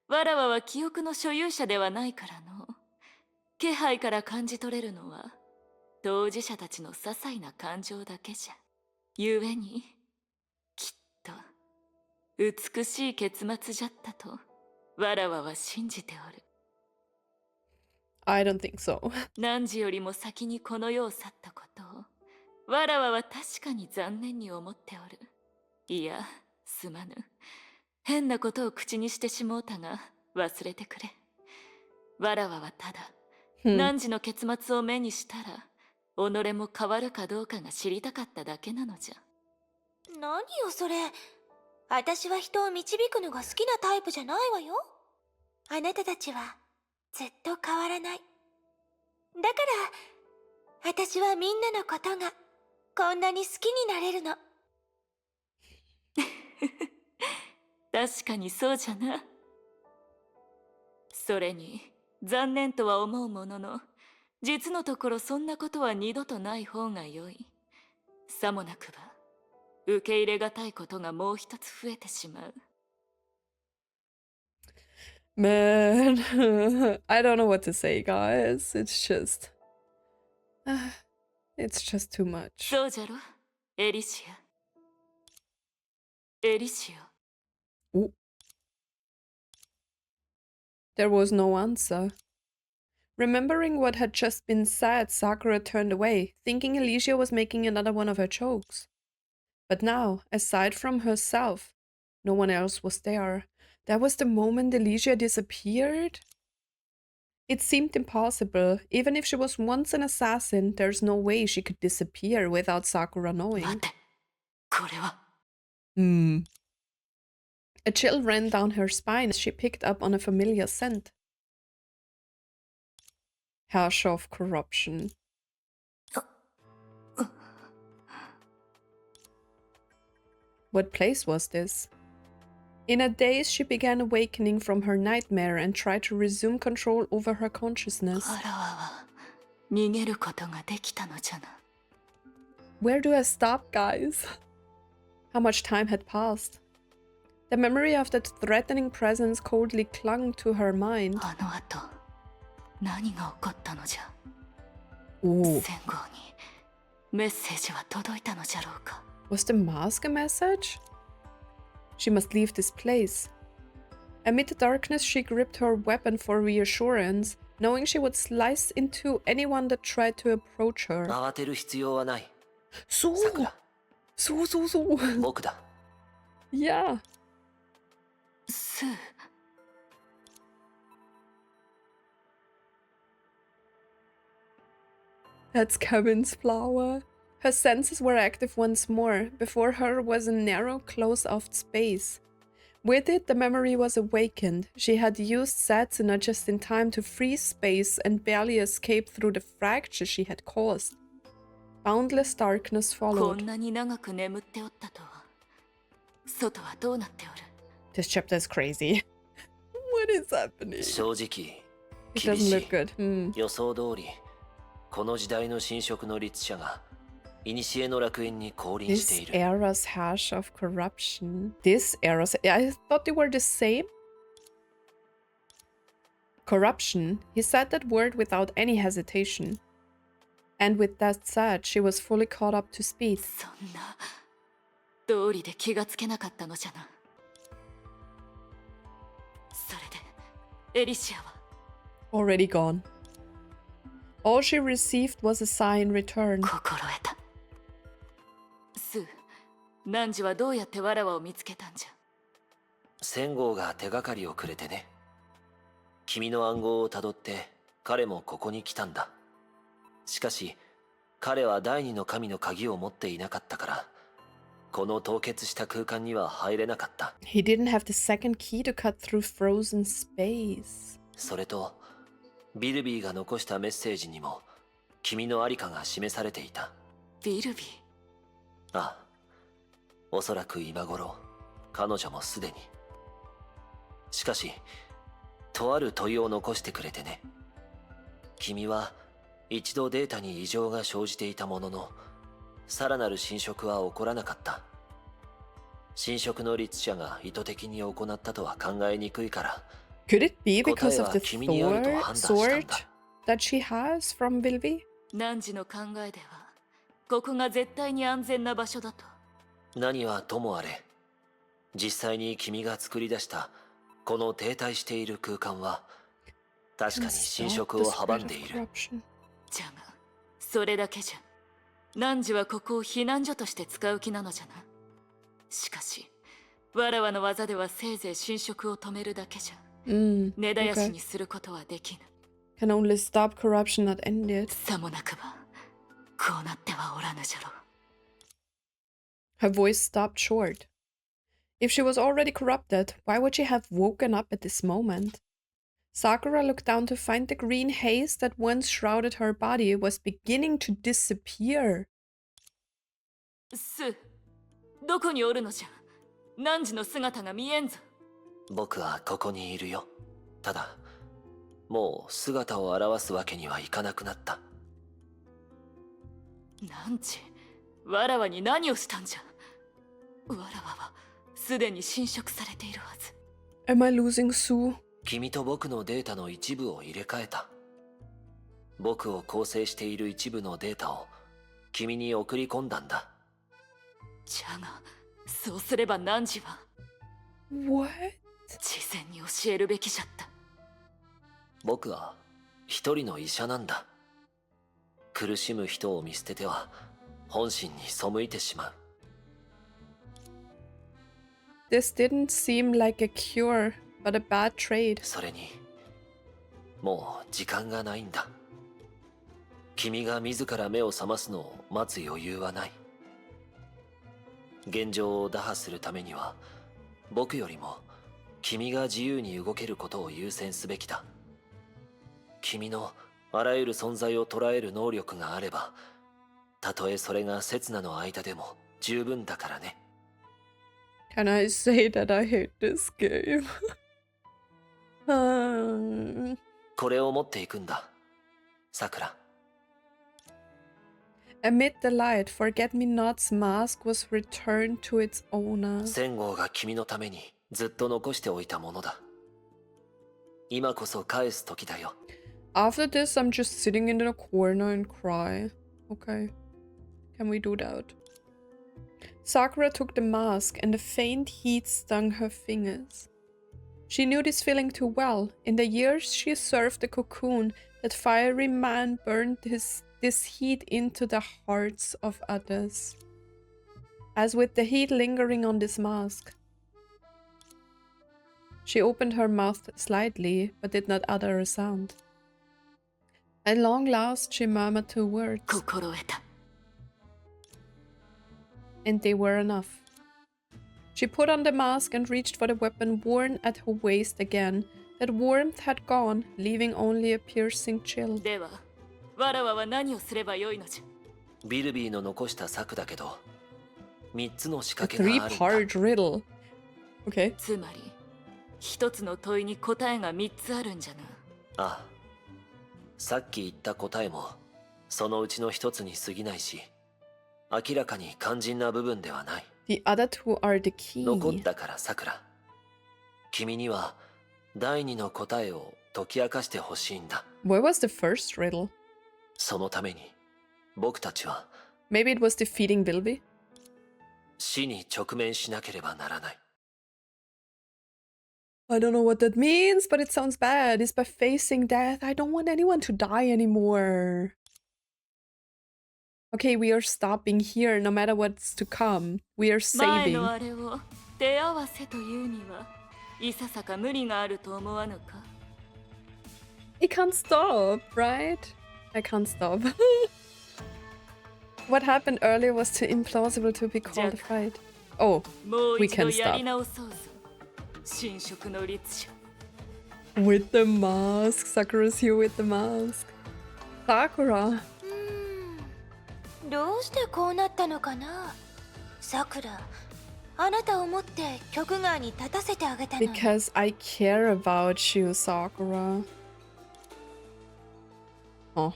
わらわは記憶の所有者ではないからの。気配から感じ取れるのは、当事者たちの些細な感情だけじゃ。ゆえに、きっと、美しい結末じゃったと、わらわは信じておる。I don't think so. 汝よりも先にこの世を去ったことを、わらわは確かに残念に思っておる。いや、すまぬ。変なことを口にしてしもうたが、忘れてくれ。わらわはただ、汝の結末を目にしたら、己も変わるかどうかが知りたかっただけなのじゃ。何よそれ。私は人を導くのが好きなタイプじゃないわよ。あなたたちはずっと変わらない。だから私はみんなのことがこんなに好きになれるの。確かにそうじゃな。それに残念とは思うものの、実のところそんなことは二度とない方が良い。さもなくば受け入れがたいことがもう一つ増えてしまう。Man, I don't know what to say, guys. It's just too much. そうじゃろ、エリシア。エリシア。Oh. There was no answer. Remembering what had just been said, Sakura turned away, thinking Elysia was making another one of her jokes. But now, aside from herself, no one else was there. That was the moment Elysia disappeared? It seemed impossible. Even if she was once an assassin, there's no way she could disappear without Sakura knowing. 待て、これは。A chill ran down her spine as she picked up on a familiar scent. Herrscher of corruption. What place was this? In a daze, she began awakening from her nightmare and tried to resume control over her consciousness. アラワは逃げることができたのじゃな。 Where do I stop, guys? How much time had passed? The memory of that threatening presence coldly clung to her mind. あの後、何が起こったのじゃ。 Ooh. 戦後にメッセージは届いたのじゃろうか。 Was the mask a message? She must leave this place. Amid the darkness, she gripped her weapon for reassurance, knowing she would slice into anyone that tried to approach her. 慌てる必要はない。そう。僕だ。Yeah. スー。 That's Kevin's flower. Her senses were active once more. Before her was a narrow, closed-off space. With it, the memory was awakened. She had used Satsuna just in time to freeze space and barely escape through the fracture she had caused. Boundless darkness こ followed. んなに長く眠っておったとは。外はどうなっておる。 This chapter is crazy. What is happening? 正直、 It 厳 doesn't し look い。 good. 予想通り、この時代の侵食の律者が、古の楽園に降臨してい This る。 era's hash of corruption. This era's... I thought they were the same. Corruption. He said that word without any hesitation. And with that said, she was fully caught up to speed. そんな道理で気がつけなかったのじゃな。それでエリシアは Already gone. All she received was a sigh in return. 心得た。スー、汝はどうやってわらわを見つけたんじゃ。仙号が手がかりをくれてね。君の暗号をたどって彼もここに来たんだ。しかし彼は第二の神の鍵を持っていなかったから、この凍結した空間には入れなかった。 He didn't have the second key to cut through frozen space. それとビルビーが残したメッセージにも君の在りかが示されていた。ビルビー。ああ、おそらく今頃彼女もすでに。しかしとある問いを残してくれてね。君は一度データに異常が生じていたものの、さらなる侵食は起こらなかった。侵食の律者が意図的に行ったとは考えにくいから、 Could it be because of the 答えは君にあると判断したん sword だ。 that she has from Vilvi? 汝の考えではここが絶対に安全な場所だと。何はともあれ、実際に君が作り出したこの停滞している空間は確かに侵食を阻んでいる。 corruption. じゃがそれだけじゃ。汝はここを避難所として使う気なのじゃな。しかしわらわの技ではせいぜい侵食を止めるだけじゃ。根絶やしにすることはできぬ。 Can only stop corruption, not end it. さもなくばこうなってはおらぬじゃろう。 Her voice stopped short. If she was already corrupted, why would she have woken up at this moment? Sakura looked down to find the green haze that once shrouded her body was beginning to disappear. ス、どこにおるのじゃ。汝の姿が見えんぞ。僕はここにいるよ。ただもう姿を現すわけにはいかなくなった。汝、わらわに何をしたんじゃ。わらわはすでに侵食されているはず。 Am I losing Sue? 君と僕のデータの一部を入れ替えた。僕を構成している一部のデータを君に送り込んだんだ。じゃがそうすれば汝は What? 事前に教えるべきじゃった。僕は一人の医者なんだ。苦しむ人を見捨てては本心に背いてしまう。this didn't seem like a cure, but a bad trade. それにもう時間がないんだ。君が自ら目を覚ますのを待つ余裕はない。現状を打破するためには僕よりも君が自由に動けることを優先すべきだ。君のあらゆる存在を捉える能力があれば、たとえそれが刹那の間でも十分だからね。Can I say that I hate this game? これを持っていくんだ、さくら。Amid the light, Forget-Me-Not's mask was returned to its owner. 千号が君のためにずっと残しておいたものだ。今こそ返す時だよ。After this, I'm just sitting in the corner and cry. Okay. Can we do that? Sakura took the mask, and the faint heat stung her fingers. She knew this feeling too well. In the years she served the cocoon, that fiery man burned this heat into the hearts of others. As with the heat lingering on this mask. She opened her mouth slightly, but did not utter a sound. At long last, she murmured 2 words. 心得た。 And they were enough. She put on the mask and reached for the weapon worn at her waist again. That warmth had gone, leaving only a piercing chill. では、わらわは何をすればよいのじゃ。ビルビーの残した策だけど、3つの仕 A 掛けがあるんだ。 3-part riddle. Okay. つまり、一つの問いに答えが3つあるんじゃな。ああ、さっき言った答えもそのうちの1つに過ぎないし、明らかに肝心な部分ではない。 The other 2 are the key. 残ったからさくら、君には第2の答えを解き明かしてほしいんだ。 Where was the first riddle? そのために僕たちは Maybe it was defeating Bilby? 死に直面しなければならない。 I don't know what that means, but it sounds bad. It's by facing death. I don't want anyone to die anymore. Okay, we are stopping here no matter what's to come. We are 前 saving. のあれを手合わせというにはいささか無理があると思わぬか。 It can't stop, right? I can't stop. What happened earlier was too implausible to be called a fight. Oh, もう we 一度 can やり stop. 直そうぞ。神職の律者。 With the mask. Sakura's here with the mask. Sakura. どうしてこうなったのかな。さくら、あなたを持って局外に立たせてあげたのに。 Because I care about you, Sakura. Oh.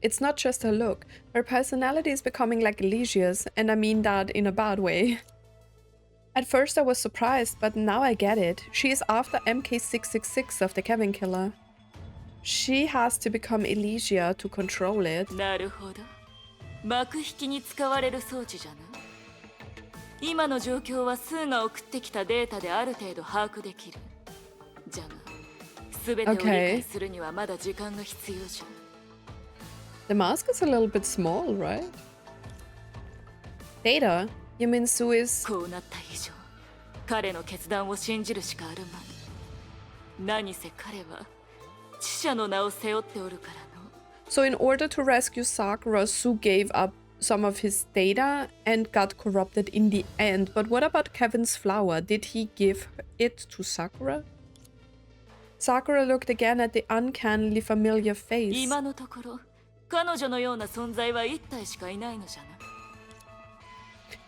It's not just her look. Her personality is becoming like Elysia's, and I mean that in a bad way. At first I was surprised, but now I get it. She is after MK666 of the Kevin Killer. She has to become Elysia to control it. なるほど。幕引きに使われる装置じゃな。今の状況はスーが送ってきたデータである程度把握できる。じゃが、すべてを理解するにはまだ時間が必要じゃ。The mask is a little bit small, right? Data? You mean Sue is... こうなった以上、彼の決断を信じるしかあるまい。何せ彼は知者の名を背負っておるからの。 So in order to rescue Sakura, Sue gave up some of his data and got corrupted in the end. But what about Kevin's flower? Did he give it to Sakura? Sakura looked again at the uncannily familiar face. 今のところ、彼女のような存在は一体しかいないのじゃな。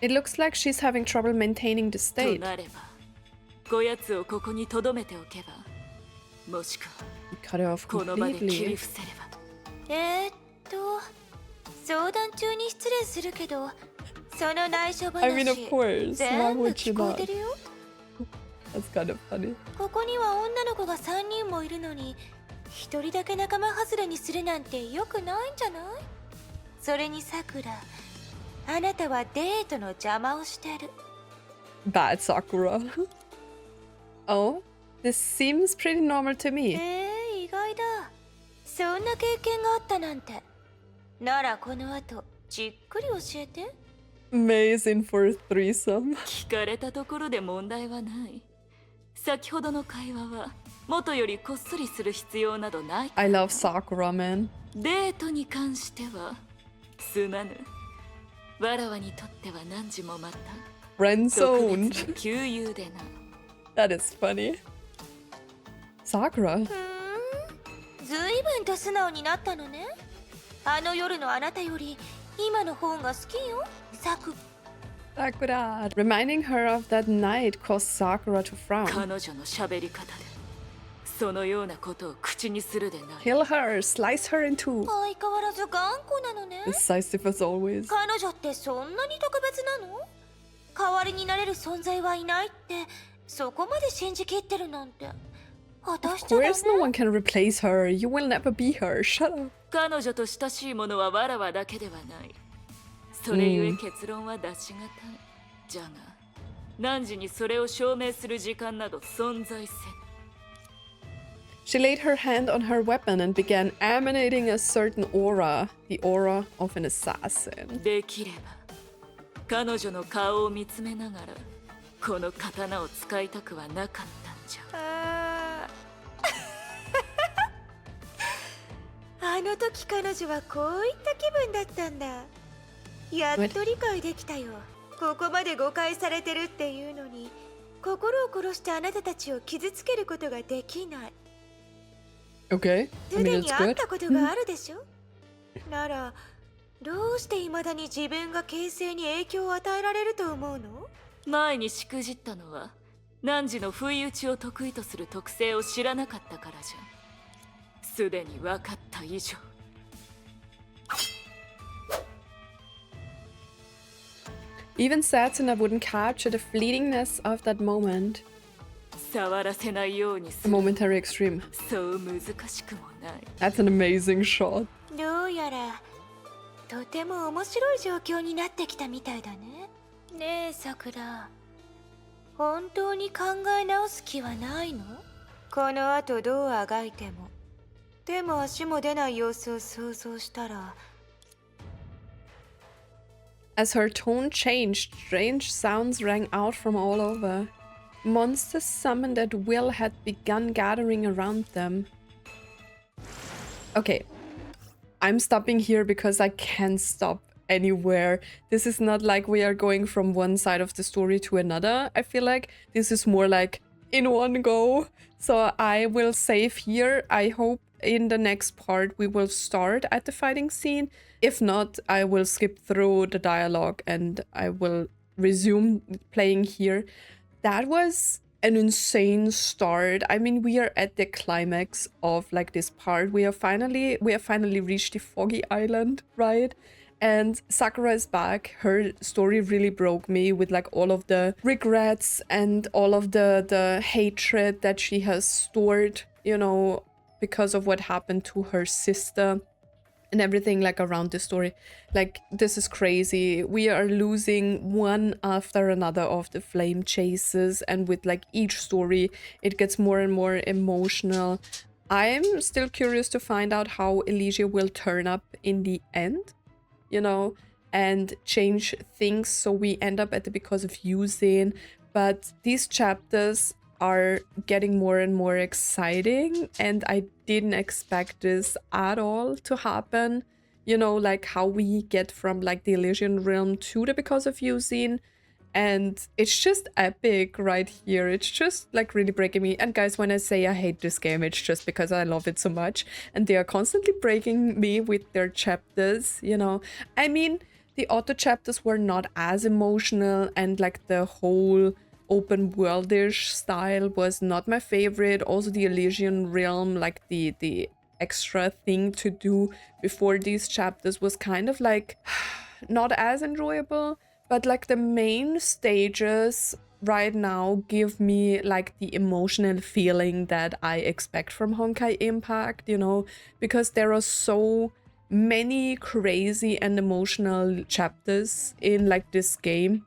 It looks like she's having trouble maintaining the と state. なれば、こやつをここに留めておけば、もしくは Cut it off この場で切り completely. 伏せれば。相談中に失礼するけど、その内緒話、 I mean, of course. Why 全部 would you 聞こえ not? てるよ。 That's kind of funny. ここには女の子が3人もいるのに、1人だけ仲間外れにするなんてよくないんじゃない？それにさくら、あなたはデートの邪魔をしてる。 Bad Sakura. Oh, this seems pretty normal to me. 意外だ。そんな経験があったなんて。ならこの後じっくり教えて。Mei is in for a threesome. 聞かれたところで問題はない。先ほどの会話は元よりこっそりする必要などない。I love Sakura, man. デートに関してはすまぬ。わらわにとっては何時もまた Friend 特別 zoned. な旧友でな。That is funny. Sakura. ずいぶんと素直になったのね。あの夜のあなたより今の方が好きよ、サク。Sakura. Reminding her of that night caused Sakura to frown. 彼女の喋り方でそのようなことを口にするでない。 Kill her, slice her in two. 相変わらず頑固なのね。 Decisive as always. 彼女ってそんなに特別なの？代わりになれる存在はいないってそこまで信じきってるなんて。果たし Of ちゃダメ。 course no one can replace her. You will never be her. Shut up. 彼女と親しいものはわらわだけではない。それゆえ結論は出しがたい。じゃが何時にそれを証明する時間など存在せん。 She laid her hand on her weapon and began emanating a certain aura, the aura of an assassin. できれば彼女の顔を見つめながらこの刀を使いたくはなかったんじゃ。あの時彼女はこういった気分だったんだ。やっと理解できたよ。ここまで誤解されてるっていうのに心を殺してあなたたちを傷つけることができない。 Okay, I す mean で it's に会っ good. たことがあるでしょ。ならどうして未だに自分が形勢に影響を与えられると思うの？前にしくじったのは汝の不意打ちを得意とする特性を知らなかったからじゃ。すでに分かった以上。 Even Satsuna wouldn't capture the fleetingness of that moment. 触らせないように A する。 momentary extreme. そう難しくもない。 That's an amazing shot. どうやらとても面白い状況になってきたみたいだね。ねえさくら、本当に考え直す気はないの？この後どうあがいても手も足も出ない様子を想像したら。 As her tone changed, strange sounds rang out from all over. Monsters summoned at will had begun gathering around them. Okay, I'm stopping here because I can't stop anywhere. This is not like we are going from one side of the story to another. I feel like this is more like in one go. So I will save here. I hope in the next part we will start at the fighting scene. If not, I will skip through the dialogue and I will resume playing here. That was an insane start. I mean, we are at the climax of like this part. We have finally reached the foggy island, right? And Sakura is back. Her story really broke me with like all of the regrets and all of the hatred that she has stored, you know, because of what happened to her sister and everything like around the story. Like, this is crazy. We are losing one after another of the flame chases, and with like each story it gets more and more emotional. I'm still curious to find out how Elysia will turn up in the end, you know, and change things so we end up at the because of Yuzin. But these chapters are getting more and more exciting, and I didn't expect this at all to happen. You know, like how we get from like the Elysian Realm to the because of Yuzin, and it's just epic right here. It's just like really breaking me. And guys, when I say I hate this game, it's just because I love it so much, and they are constantly breaking me with their chapters, you know. I mean, the auto chapters were not as emotional, and like the whole open worldish style was not my favorite. Also the Elysian Realm, like the extra thing to do before these chapters was kind of like not as enjoyable. But like the main stages right now give me like the emotional feeling that I expect from Honkai Impact, you know, because there are so many crazy and emotional chapters in like this game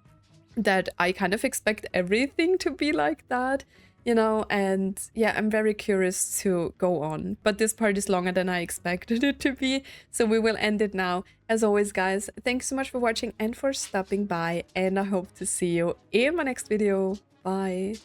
that I kind of expect everything to be like that. you know, and yeah, I'm very curious to go on. But this part is longer than I expected it to be, so we will end it now. As always, guys, thanks so much for watching and for stopping by, and I hope to see you in my next video. Bye.